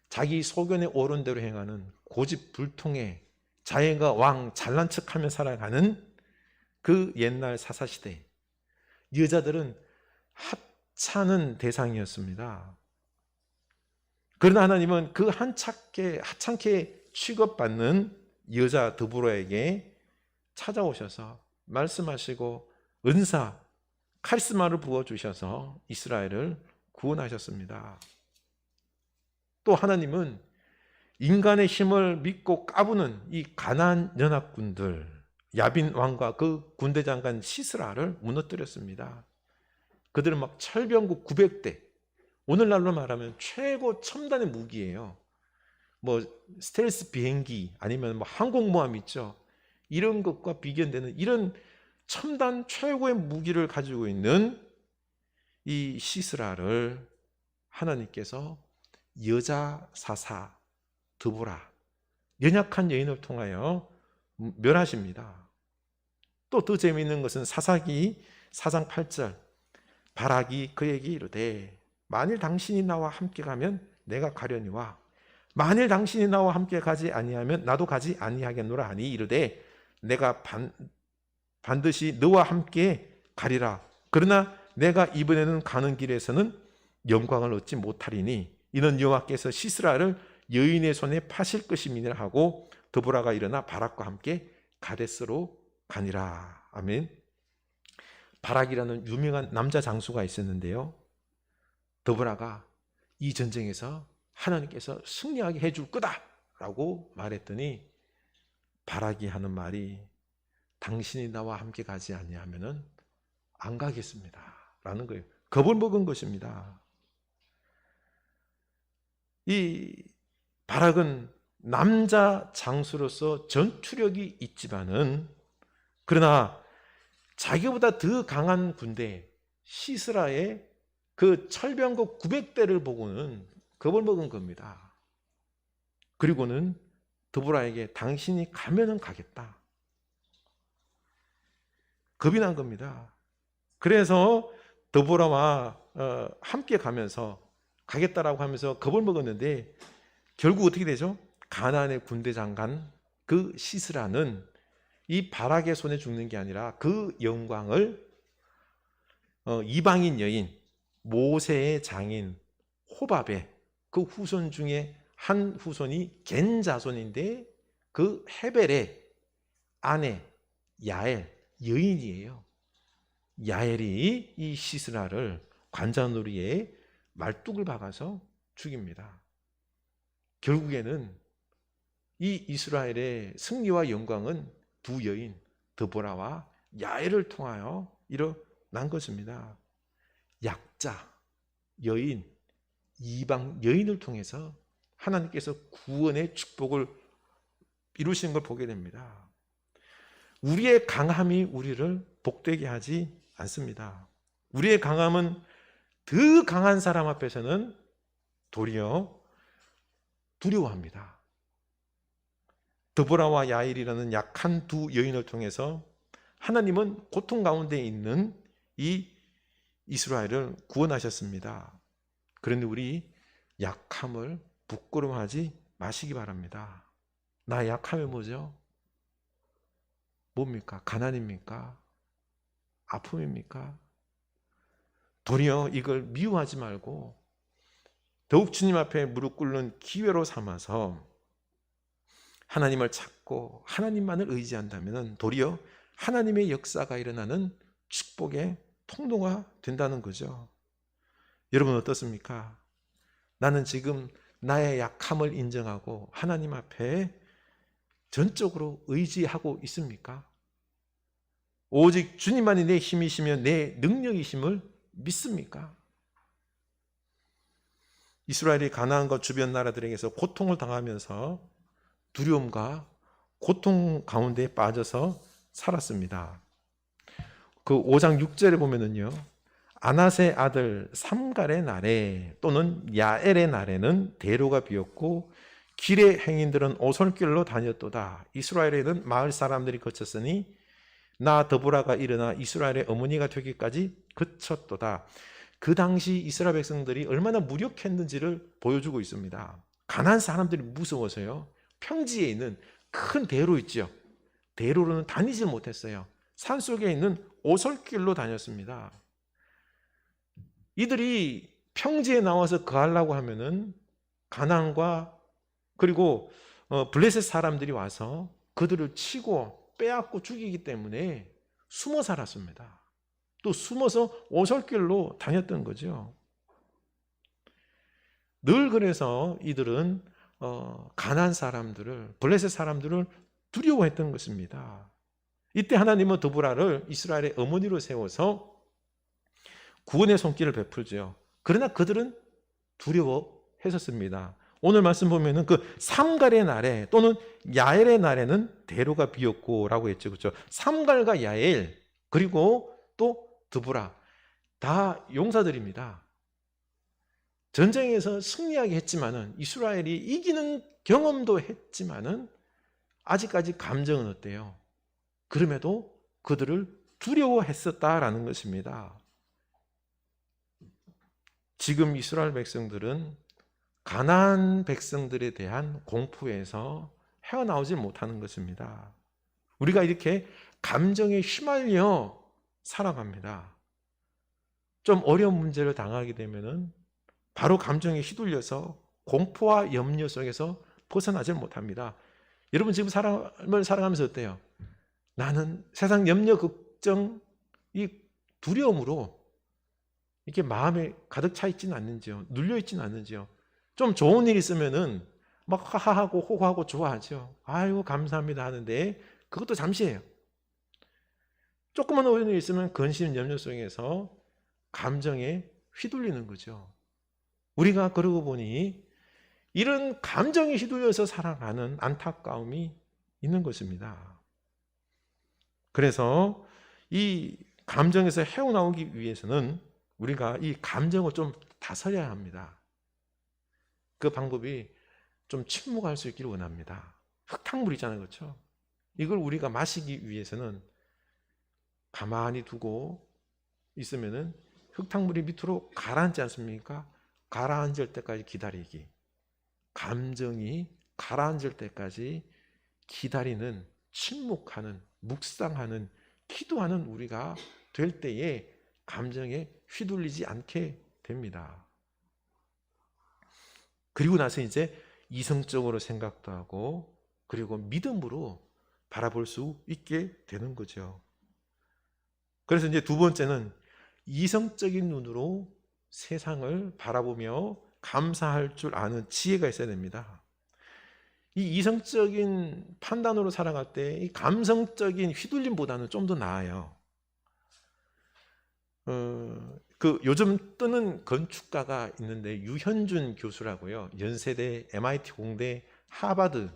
자기 소견에 옳은 대로 행하는 고집불통의 자연과 왕 잘난 척하며 살아가는 그 옛날 사사시대 여자들은 하찮은 대상이었습니다. 그러나 하나님은 그 하찮게 취급받는 여자 드보라에게 찾아오셔서 말씀하시고 은사, 카리스마를 부어주셔서 이스라엘을 구원하셨습니다. 또 하나님은 인간의 힘을 믿고 까부는 이 가나안 연합군들, 야빈 왕과 그 군대 장관 시스라를 무너뜨렸습니다. 그들은 막 철병국 900대, 오늘날로 말하면 최고 첨단의 무기예요. 뭐 스텔스 비행기 아니면 뭐 항공모함 있죠. 이런 것과 비견되는 이런 첨단 최고의 무기를 가지고 있는 이 시스라를 하나님께서 여자 사사 드보라, 연약한 여인을 통하여 멸하십니다. 또 더 재미있는 것은 사사기 4장 8절, 바락이 그에게 이르되 만일 당신이 나와 함께 가면 내가 가려니와 만일 당신이 나와 함께 가지 아니하면 나도 가지 아니하겠노라 하니 이르되 내가 반드시 너와 함께 가리라. 그러나 내가 이번에는 가는 길에서는 영광을 얻지 못하리니 이는 여호와께서 시스라를 여인의 손에 파실 것임이니라 하고 드보라가 일어나 바락과 함께 가데스로 가니라. 아멘. 바락이라는 유명한 남자 장수가 있었는데요, 드보라가 이 전쟁에서 하나님께서 승리하게 해줄 거다 라고 말했더니 바락이 하는 말이 당신이 나와 함께 가지 아니하면은 안 가겠습니다 라는 거예요. 겁을 먹은 것입니다. 이 바락은 남자 장수로서 전투력이 있지만은 그러나 자기보다 더 강한 군대 시스라의 그 철병국 900대를 보고는 겁을 먹은 겁니다. 그리고는 드보라에게 당신이 가면은 가겠다, 겁이 난 겁니다. 그래서 드보라와 함께 가면서 가겠다라고 하면서 겁을 먹었는데 결국 어떻게 되죠? 가나안의 군대 장관 그 시스라는 이 바락의 손에 죽는 게 아니라 그 영광을 이방인 여인 모세의 장인 호밥의 그 후손 중에 한 후손이 겐 자손인데 그 헤벨의 아내 야엘 여인이에요. 야엘이 이 시스라를 관자놀이에 말뚝을 박아서 죽입니다. 결국에는 이 이스라엘의 승리와 영광은 두 여인 드보라와 야엘을 통하여 일어난 것입니다. 약자, 여인, 이방 여인을 통해서 하나님께서 구원의 축복을 이루시는 걸 보게 됩니다. 우리의 강함이 우리를 복되게 하지 않습니다. 우리의 강함은 더 강한 사람 앞에서는 도리어 두려워합니다. 드보라와 야일이라는 약한 두 여인을 통해서 하나님은 고통 가운데 있는 이 이스라엘을 구원하셨습니다. 그런데 우리 약함을 부끄러워하지 마시기 바랍니다. 나 약함이 뭐죠? 뭡니까? 가난입니까? 아픔입니까? 도리어 이걸 미워하지 말고 더욱 주님 앞에 무릎 꿇는 기회로 삼아서 하나님을 찾고 하나님만을 의지한다면 도리어 하나님의 역사가 일어나는 축복의 통로가 된다는 거죠. 여러분 어떻습니까? 나는 지금 나의 약함을 인정하고 하나님 앞에 전적으로 의지하고 있습니까? 오직 주님만이 내 힘이시며 내 능력이심을 믿습니까? 이스라엘이 가나안과 주변 나라들에게서 고통을 당하면서 두려움과 고통 가운데 빠져서 살았습니다. 그 5장 6절에 보면은요, 아낫의 아들 삼갈의 날에 또는 야엘의 날에는 대로가 비었고 길의 행인들은 오솔길로 다녔도다. 이스라엘에는 마을 사람들이 거쳤으니 나 드보라가 일어나 이스라엘의 어머니가 되기까지 그쳤도다. 그 당시 이스라엘 백성들이 얼마나 무력했는지를 보여주고 있습니다. 가나안 사람들이 무서워서요, 평지에 있는 큰 대로 있죠, 대로로는 다니지 못했어요. 산속에 있는 오솔길로 다녔습니다. 이들이 평지에 나와서 거하려고 하면은 가나안과 그리고 블레셋 사람들이 와서 그들을 치고 빼앗고 죽이기 때문에 숨어 살았습니다. 또 숨어서 오솔길로 다녔던 거죠. 늘 그래서 이들은 가나안 사람들을, 블레셋 사람들을 두려워했던 것입니다. 이때 하나님은 드보라를 이스라엘의 어머니로 세워서 구원의 손길을 베풀죠. 그러나 그들은 두려워했었습니다. 오늘 말씀 보면은 그 삼갈의 날에 또는 야엘의 날에는 대로가 비었고라고 했죠. 그렇죠? 삼갈과 야엘 그리고 또 드보라 다 용사들입니다. 전쟁에서 승리하게 했지만은 이스라엘이 이기는 경험도 했지만은 아직까지 감정은 어때요? 그럼에도 그들을 두려워했었다라는 것입니다. 지금 이스라엘 백성들은 가나안 백성들에 대한 공포에서 헤어나오지 못하는 것입니다. 우리가 이렇게 감정에 휘말려 살아갑니다. 좀 어려운 문제를 당하게 되면은 바로 감정에 휘둘려서 공포와 염려 속에서 벗어나지 못합니다. 여러분 지금 삶을 살아가면서 어때요? 나는 세상 염려, 걱정, 이 두려움으로 이렇게 마음에 가득 차 있지는 않는지요? 눌려 있지는 않는지요? 좀 좋은 일 있으면은 막 하하하고 호호하고 좋아하죠. 아이고 감사합니다 하는데 그것도 잠시예요. 조그만 어려운 일 있으면 근심 염려 속에서 감정에 휘둘리는 거죠. 우리가 그러고 보니 이런 감정에 휘둘려서 살아가는 안타까움이 있는 것입니다. 그래서 이 감정에서 헤어나오기 위해서는 우리가 이 감정을 좀 다스려야 합니다. 그 방법이 좀 침묵할 수 있기를 원합니다. 흙탕물이잖아요. 그렇죠? 이걸 우리가 마시기 위해서는 가만히 두고 있으면은 흙탕물이 밑으로 가라앉지 않습니까? 가라앉을 때까지 기다리기. 감정이 가라앉을 때까지 기다리는, 침묵하는, 묵상하는, 기도하는 우리가 될 때에 감정에 휘둘리지 않게 됩니다. 그리고 나서 이제 이성적으로 생각도 하고 그리고 믿음으로 바라볼 수 있게 되는 거죠. 그래서 이제 두 번째는 이성적인 눈으로 세상을 바라보며 감사할 줄 아는 지혜가 있어야 됩니다. 이 이성적인 판단으로 살아갈 때 이 감성적인 휘둘림보다는 좀 더 나아요. 요즘 뜨는 건축가가 있는데 유현준 교수라고요. 연세대, MIT 공대, 하버드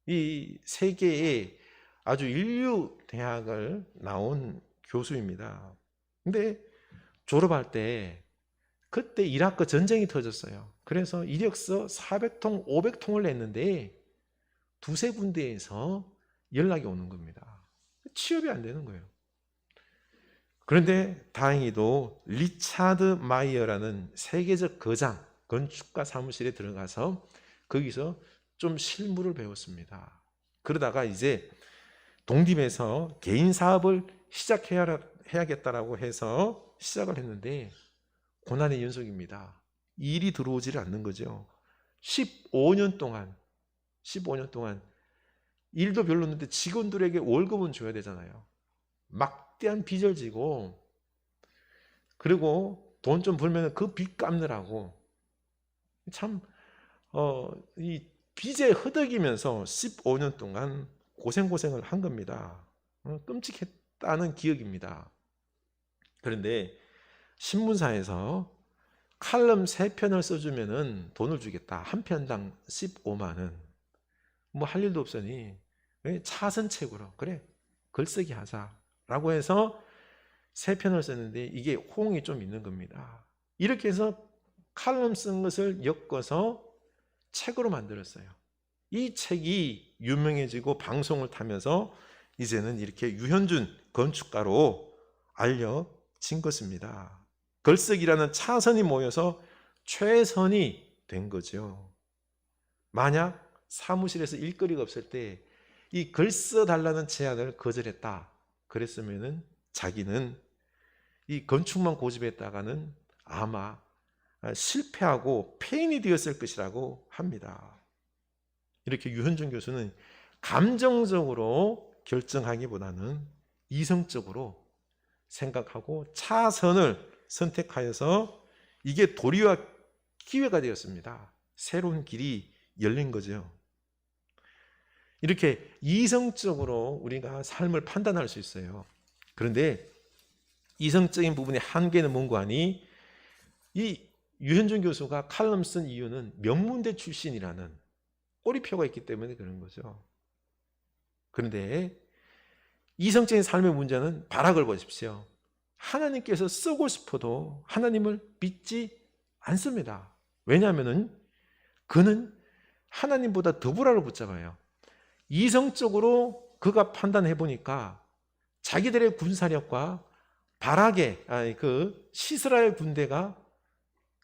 이 세계의 아주 인류 대학을 나온 교수입니다. 근데 졸업할 때 그때 이라크 전쟁이 터졌어요. 그래서 이력서 400통, 500통을 냈는데 두세 군데에서 연락이 오는 겁니다. 취업이 안 되는 거예요. 그런데 다행히도 리차드 마이어라는 세계적 거장 건축가 사무실에 들어가서 거기서 좀 실무를 배웠습니다. 그러다가 이제 독립해서 개인 사업을 시작해야겠다라고 해서 시작을 했는데 고난의 연속입니다. 일이 들어오지를 않는 거죠. 15년 동안 일도 별로 없는데 직원들에게 월급은 줘야 되잖아요. 막대한 빚을 지고 그리고 돈 좀 벌면 그 빚 갚느라고 참 이 빚에 허덕이면서 15년 동안 고생을 한 겁니다. 끔찍했다는 기억입니다. 그런데 신문사에서 칼럼 3편을 써주면은 돈을 주겠다. 한 편당 15만 원. 뭐 할 일도 없으니 차선책으로 그래 글쓰기 하자라고 해서 3편을 썼는데 이게 호응이 좀 있는 겁니다. 이렇게 해서 칼럼 쓴 것을 엮어서 책으로 만들었어요. 이 책이 유명해지고 방송을 타면서 이제는 이렇게 유현준 건축가로 알려진 것입니다. 글쓰기라는 차선이 모여서 최선이 된 거죠. 만약 사무실에서 일거리가 없을 때 이 글 써달라는 제안을 거절했다. 그랬으면은 자기는 이 건축만 고집했다가는 아마 실패하고 폐인이 되었을 것이라고 합니다. 이렇게 유현준 교수는 감정적으로 결정하기보다는 이성적으로 생각하고 차선을 선택하여서 이게 도리와 기회가 되었습니다. 새로운 길이 열린 거죠. 이렇게 이성적으로 우리가 삶을 판단할 수 있어요. 그런데 이성적인 부분의 한계는 뭔가 하니 이 유현준 교수가 칼럼 쓴 이유는 명문대 출신이라는 꼬리표가 있기 때문에 그런 거죠. 그런데 이성적인 삶의 문제는 발악을 보십시오. 하나님께서 쓰고 싶어도 하나님을 믿지 않습니다. 왜냐하면 그는 하나님보다 더불어를 붙잡아요. 이성적으로 그가 판단해 보니까 자기들의 군사력과 바락의 그 시스라의 군대가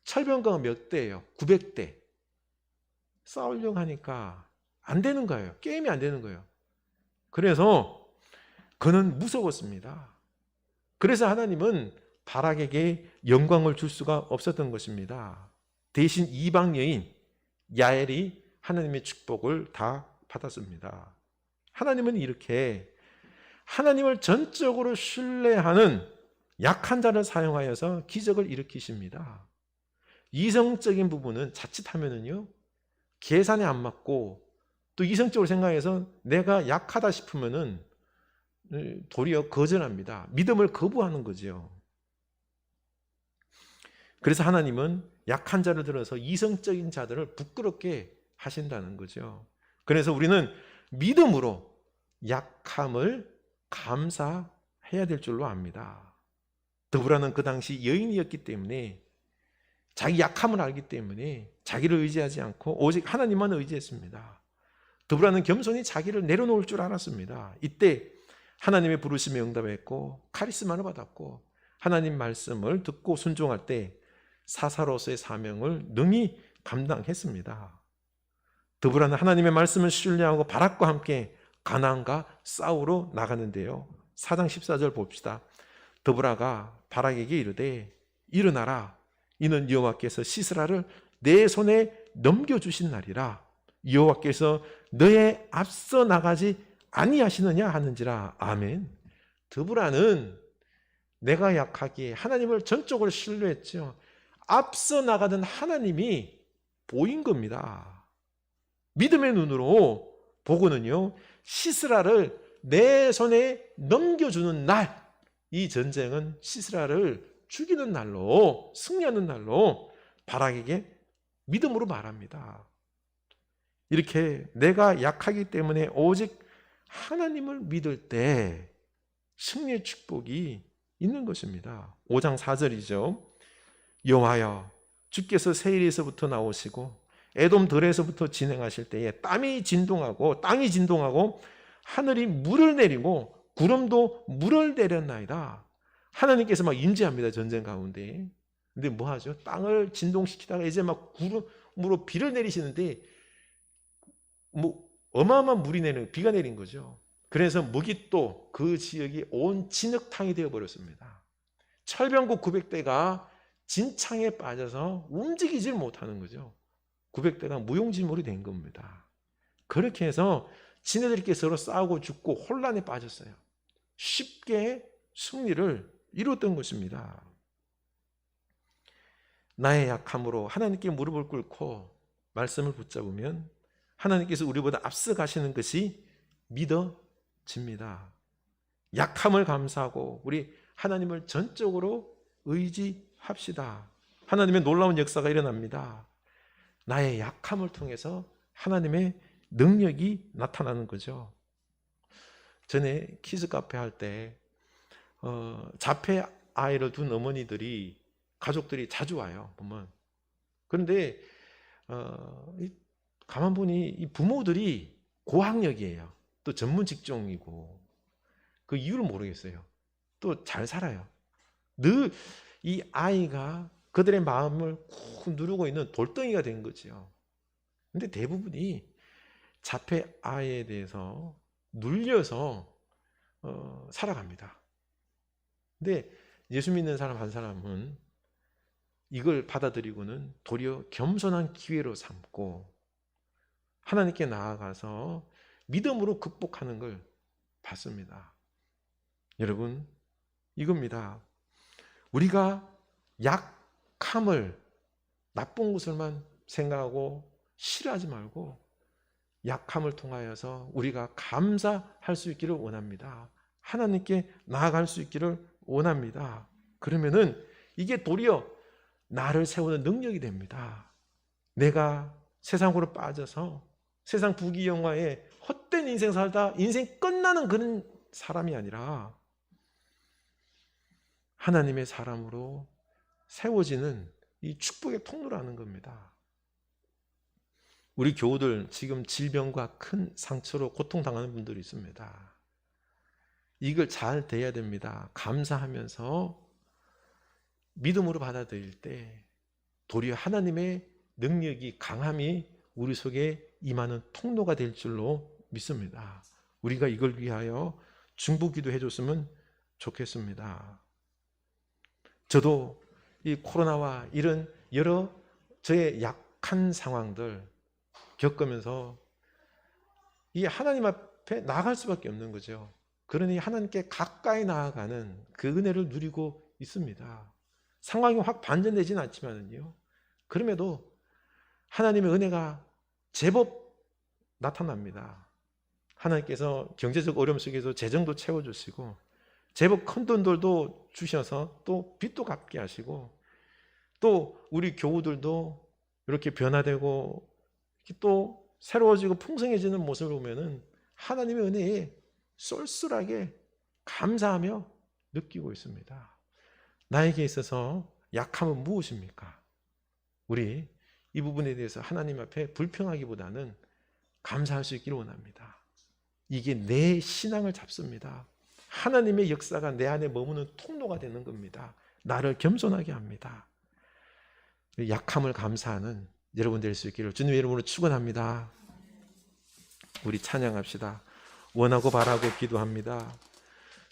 철병거가 몇 대예요? 900대. 싸우려고 하니까 안 되는 거예요. 게임이 안 되는 거예요. 그래서 그는 무서웠습니다. 그래서 하나님은 바락에게 영광을 줄 수가 없었던 것입니다. 대신 이방 여인 야엘이 하나님의 축복을 다 받았습니다. 하나님은 이렇게 하나님을 전적으로 신뢰하는 약한 자를 사용하여서 기적을 일으키십니다. 이성적인 부분은 자칫하면은요, 계산에 안 맞고 또 이성적으로 생각해서 내가 약하다 싶으면은 도리어 거절합니다. 믿음을 거부하는 거죠. 그래서 하나님은 약한 자를 들어서 이성적인 자들을 부끄럽게 하신다는 거죠. 그래서 우리는 믿음으로 약함을 감사해야 될 줄로 압니다. 드보라는 그 당시 여인이었기 때문에 자기 약함을 알기 때문에 자기를 의지하지 않고 오직 하나님만 의지했습니다. 드보라는 겸손히 자기를 내려놓을 줄 알았습니다. 이때 하나님의 부르심에 응답했고 카리스마를 받았고 하나님 말씀을 듣고 순종할 때 사사로서의 사명을 능히 감당했습니다. 드보라는 하나님의 말씀을 신뢰하고 바락과 함께 가나안과 싸우러 나가는데요. 4장 14절 봅시다. 드보라가 바락에게 이르되 일어나라, 이는 여호와께서 시스라를 내 손에 넘겨주신 날이라. 여호와께서 너의 앞서 나가지 아니하시느냐 하는지라. 아멘. 드보라는 내가 약하기에 하나님을 전적으로 신뢰했죠. 앞서 나가던 하나님이 보인 겁니다. 믿음의 눈으로 보고는요, 시스라를 내 손에 넘겨주는 날, 이 전쟁은 시스라를 죽이는 날로, 승리하는 날로 바락에게 믿음으로 말합니다. 이렇게 내가 약하기 때문에 오직 하나님을 믿을 때 승리의 축복이 있는 것입니다. 5장 4절이죠. 여호와여, 주께서 세일에서부터 나오시고 에돔 들에서부터 진행하실 때에 땅이 진동하고 하늘이 물을 내리고 구름도 물을 내렸나이다. 하나님께서 막 임재합니다. 전쟁 가운데. 근데 뭐 하죠? 땅을 진동시키다가 이제 막 구름으로 비를 내리시는데 뭐 어마어마한 물이 내리는, 비가 내린 거죠. 그래서 무깃도 그 지역이 온 진흙탕이 되어버렸습니다. 철병국 900대가 진창에 빠져서 움직이질 못하는 거죠. 900대가 무용지물이 된 겁니다. 그렇게 해서 지네들끼리 서로 싸우고 죽고 혼란에 빠졌어요. 쉽게 승리를 이뤘던 것입니다. 나의 약함으로 하나님께 무릎을 꿇고 말씀을 붙잡으면 하나님께서 우리보다 앞서 가시는 것이 믿어집니다. 약함을 감사하고 우리 하나님을 전적으로 의지합시다. 하나님의 놀라운 역사가 일어납니다. 나의 약함을 통해서 하나님의 능력이 나타나는 거죠. 전에 키즈 카페 할 때 자폐 아이를 둔 어머니들이, 가족들이 자주 와요, 보면. 그런데 가만 보니 이 부모들이 고학력이에요. 또 전문 직종이고 그 이유를 모르겠어요. 또 잘 살아요. 늘 이 아이가 그들의 마음을 꾹 누르고 있는 돌덩이가 된 거죠. 근데 대부분이 자폐 아이에 대해서 눌려서 살아갑니다. 근데 예수 믿는 사람 한 사람은 이걸 받아들이고는 도리어 겸손한 기회로 삼고 하나님께 나아가서 믿음으로 극복하는 걸 봤습니다. 여러분, 이겁니다. 우리가 약함을 나쁜 것을만 생각하고 싫어하지 말고 약함을 통하여서 우리가 감사할 수 있기를 원합니다. 하나님께 나아갈 수 있기를 원합니다. 그러면은 이게 도리어 나를 세우는 능력이 됩니다. 내가 세상으로 빠져서 세상 부귀영화에 헛된 인생 살다 인생 끝나는 그런 사람이 아니라 하나님의 사람으로 세워지는 이 축복의 통로라는 겁니다. 우리 교우들 지금 질병과 큰 상처로 고통당하는 분들이 있습니다. 이걸 잘 대해야 됩니다. 감사하면서 믿음으로 받아들일 때 도리어 하나님의 능력이 강함이 우리 속에 임하는 통로가 될 줄로 믿습니다. 우리가 이걸 위하여 중보기도 해줬으면 좋겠습니다. 저도 이 코로나와 이런 여러 저의 약한 상황들 겪으면서 이 하나님 앞에 나아갈 수밖에 없는 거죠. 그러니 하나님께 가까이 나아가는 그 은혜를 누리고 있습니다. 상황이 확 반전되지는 않지만요. 그럼에도 하나님의 은혜가 제법 나타납니다. 하나님께서 경제적 어려움 속에서 재정도 채워주시고 제법 큰 돈들도 주셔서 또 빚도 갚게 하시고 또 우리 교우들도 이렇게 변화되고 또 새로워지고 풍성해지는 모습을 보면은 하나님의 은혜에 쏠쏠하게 감사하며 느끼고 있습니다. 나에게 있어서 약함은 무엇입니까? 우리 이 부분에 대해서 하나님 앞에 불평하기보다는 감사할 수 있기를 원합니다. 이게 내 신앙을 잡습니다. 하나님의 역사가 내 안에 머무는 통로가 되는 겁니다. 나를 겸손하게 합니다. 약함을 감사하는 여러분 될 수 있기를 주님의 이름으로 축원합니다. 우리 찬양합시다. 원하고 바라고 기도합니다.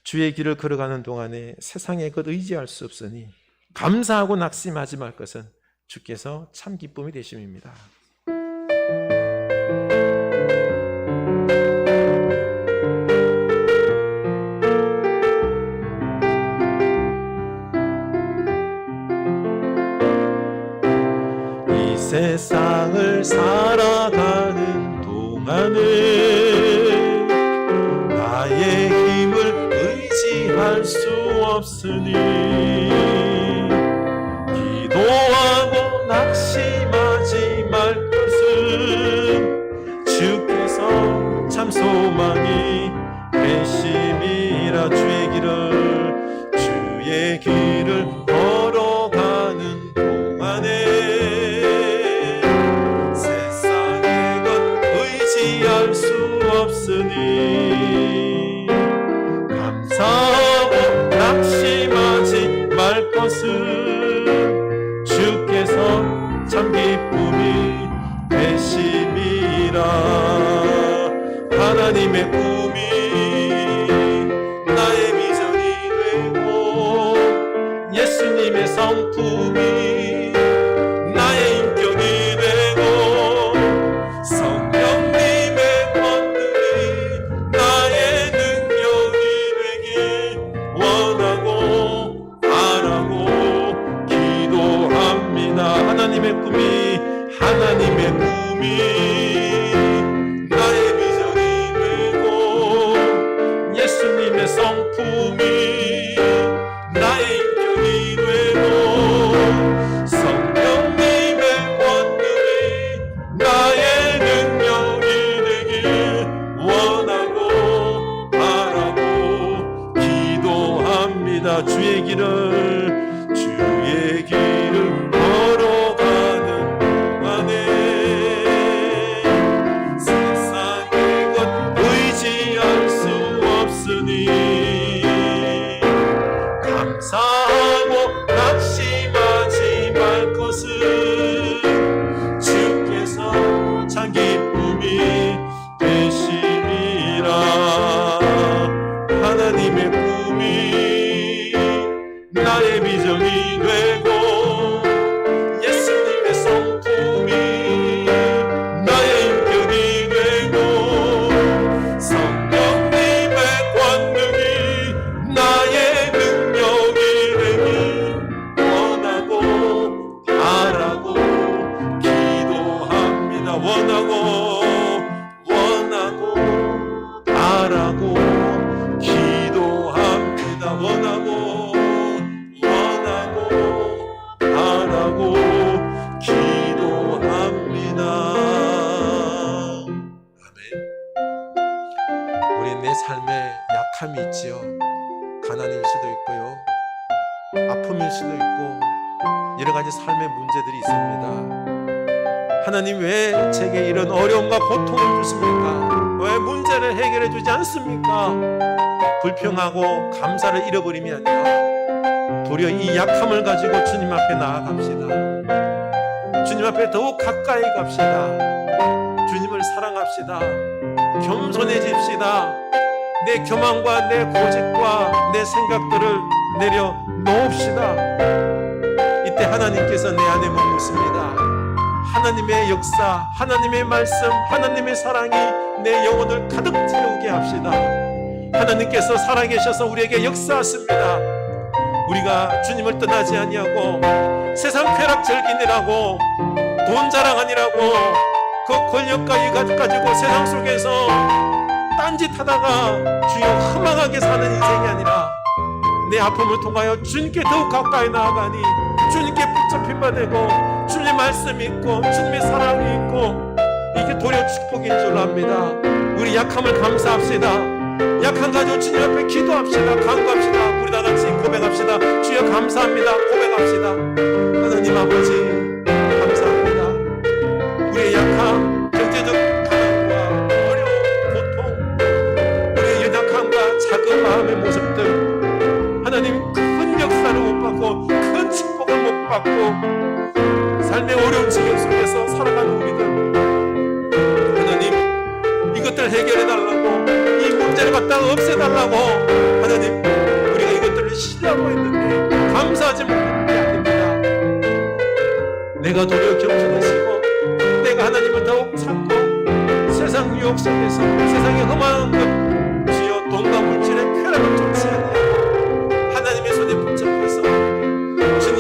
주의 길을 걸어가는 동안에 세상에 것 의지할 수 없으니 감사하고 낙심하지 말 것은 주께서 참 기쁨이 되심입니다. 이 세상을 살아가는 동안에 나의 힘을 의지할 수 없으니 기도하고 낙심하지 말 것은 주께서 참 소망이 되심이라. 주의 길을 걸어가는 동안에 세상의 것 의지할 수 없으니 감사하고 낙심하지 말 것은 주께서 참 기쁨이 되심이라. 하나님의 꿈이 나의 비전이 되고 예수님의 성품이 나의 인격이 되고 성령님의 권능이 나의 능력이 되길 원하고 바라고 기도합니다. 하나님의 꿈이 나의 비전이 되고 바라고 기도합니다. 원하고 바라고 기도합니다. 아멘. 우리 내 삶에 약함이 있지요. 가난일 수도 있고요, 아픔일 수도 있고 여러 가지 삶의 문제들이 있습니다. 하나님 왜 제게 이런 어려움과 고통을 주십니까? 왜 문제를 해결해 주지 않습니까? 불평하고 감사를 잃어버림이 아니라 도리어 이 약함을 가지고 주님 앞에 나아갑시다. 주님 앞에 더욱 가까이 갑시다. 주님을 사랑합시다. 겸손해집시다. 내 교만과 내 고집과 내 생각들을 내려놓읍시다. 이때 하나님께서 내 안에 머무십니다. 하나님의 역사, 하나님의 말씀, 하나님의 사랑이 내 영혼을 가득 채우게 합시다. 하나님께서 살아계셔서 우리에게 역사하십니다. 우리가 주님을 떠나지 아니하고 세상 쾌락절기니라고 돈 자랑하니라고 그 권력과 이것 가지고 세상 속에서 딴짓하다가 주여 허망하게 사는 인생이 아니라 내 아픔을 통하여 주님께 더욱 가까이 나아가니 주님께 붙잡힌 바 되고 주님의 말씀이 있고 주님의 사랑이 있고 이게 도리어 축복인 줄 압니다. 우리 약함을 감사합시다. 약한 가지고 주님 앞에 기도합시다. 간구합시다. 우리 다같이 고백합시다. 주여 감사합니다. 고백합시다. 하나님 아버지 감사합니다. 우리의 약함, 경제적 가난과 어려움, 고통, 우리의 연약함과 작은 마음의 모습들, 하나님 큰 역사를 못 받고 큰 축복을 못 받고 삶의 어려운 지경 속에서 살아가는 우리들, 하나님 이것들 해결해달라고, 이 문제를 갖다가 없애달라고 하나님 우리가 이것들을 신뢰하고 있는데 감사하지 못하는 게 아닙니다. 내가 도리어 겸손해지고 내가 하나님을 더욱 찾고 세상 유혹 속에서 세상의 험한 것 주여 돈과 물질의 쾌락을 쫓지 아니하고 하나님의 손에 붙잡혀서 주님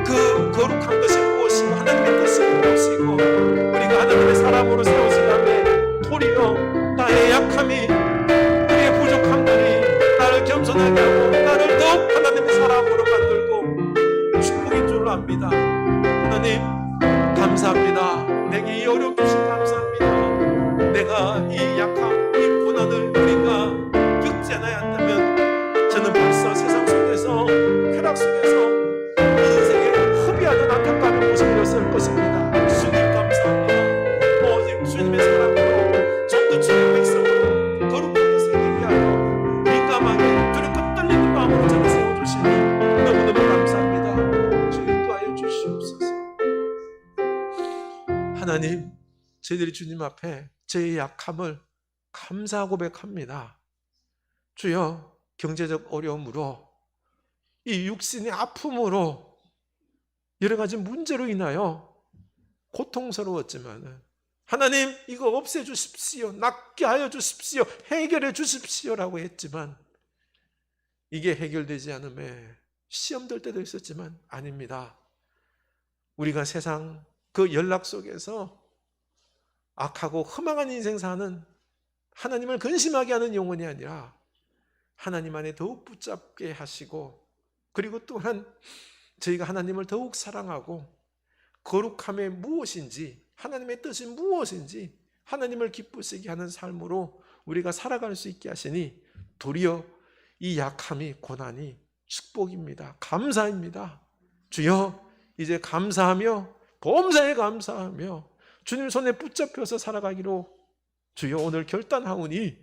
그 거룩한 것이 무엇이고 하나님의 뜻이 무엇이고 우리가 하나님의 사람으로 세우신 다음에 도리어 나의 약함이 우리의 부족함들이 나를 겸손하게 하고 나를 더욱 하나님의 사람으로 만들고 축복인 줄로 압니다. 하나님 감사합니다. 내게 이 어려움 주신 감사합니다. 내가 이 약함, 이 고난을 우리가 겪지 않아야 한다면 저는 벌써 세상 속에서 쾌락 속에서 인생의 허비하는 안타까운 모습이었을 것입니다. 주님 감사합니다. 오직 주님의 사랑으로 좀 더 주님의 백성으로 거룩하게 살게 하고 민감하게 두렵고 떨리는 마음으로 저를 세워주시니 너무너무 감사합니다. 주님 인도하여 주시옵소서. 하나님 저희들이 주님 앞에 저의 약함을 감사 고백합니다. 주여 경제적 어려움으로 이 육신의 아픔으로 여러 가지 문제로 인하여 고통스러웠지만 하나님 이거 없애주십시오, 낫게 하여 주십시오, 해결해 주십시오라고 했지만 이게 해결되지 않음에 시험될 때도 있었지만 아닙니다. 우리가 세상 그 연락 속에서 악하고 허망한 인생 사는 하나님을 근심하게 하는 영혼이 아니라 하나님 안에 더욱 붙잡게 하시고 그리고 또한 저희가 하나님을 더욱 사랑하고 거룩함이 무엇인지 하나님의 뜻이 무엇인지 하나님을 기쁘시게 하는 삶으로 우리가 살아갈 수 있게 하시니 도리어 이 약함이 고난이 축복입니다. 감사입니다. 주여 이제 감사하며 범사에 감사하며 주님 손에 붙잡혀서 살아가기로 주여 오늘 결단하오니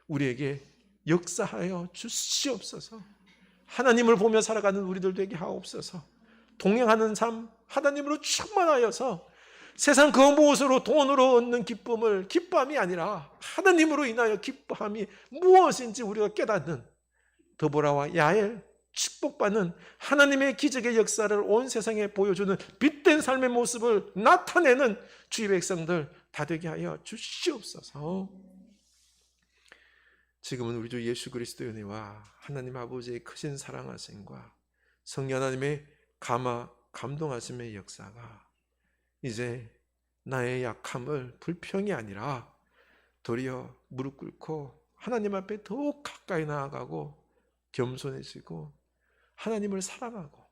우리에게 역사하여 주시옵소서. 하나님을 보며 살아가는 우리들 되게 하옵소서. 동행하는 삶 하나님으로 충만하여서 세상 그 무엇으로 돈으로 얻는 기쁨을 기뻐함이 아니라 하나님으로 인하여 기뻐함이 무엇인지 우리가 깨닫는 더보라와 야엘 축복받는 하나님의 기적의 역사를 온 세상에 보여주는 빛된 삶의 모습을 나타내는 주의 백성들 다 되게 하여 주시옵소서. 지금은 우리 주 예수 그리스도의 은혜와 하나님 아버지의 크신 사랑하심과 성령 하나님의 감동하심의 역사가 이제 나의 약함을 불평이 아니라 도리어 무릎 꿇고 하나님 앞에 더욱 가까이 나아가고 겸손해지고 하나님을 사랑하고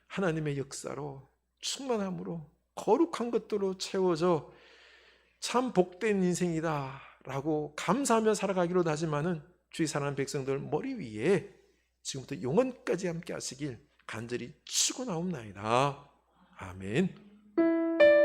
하나님의 역사로 충만함으로 거룩한 것들로 채워져 참 복된 인생이다 라고 감사하며 살아가기로 다짐하는 주의 사랑하는 백성들 머리 위에 지금부터 영원까지 함께 하시길 간절히 축원하옵나이다. 아멘.